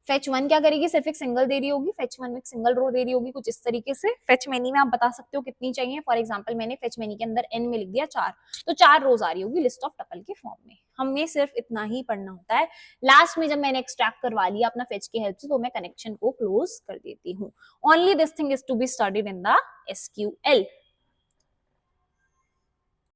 Fetch one क्या करेगी? सिर्फ एक सिंगल दे रही होगी, फेच वन एक सिंगल रो दे रही होगी, कुछ इस तरीके से। फेच मेनी में आप बता सकते हो कितनी चाहिए। फॉर एग्जांपल मैंने फेच मेनी के अंदर एन में लिख दिया 4, तो 4 रोज आ रही होगी लिस्ट ऑफ टपल के फॉर्म में। हमें सिर्फ इतना ही पढ़ना होता है। लास्ट में जब मैंने एक्सट्रैक्ट करवा लिया अपना फेच की हेल्प से, तो मैं कनेक्शन को क्लोज कर देती हूँ। Only this thing is to be studied in the SQL.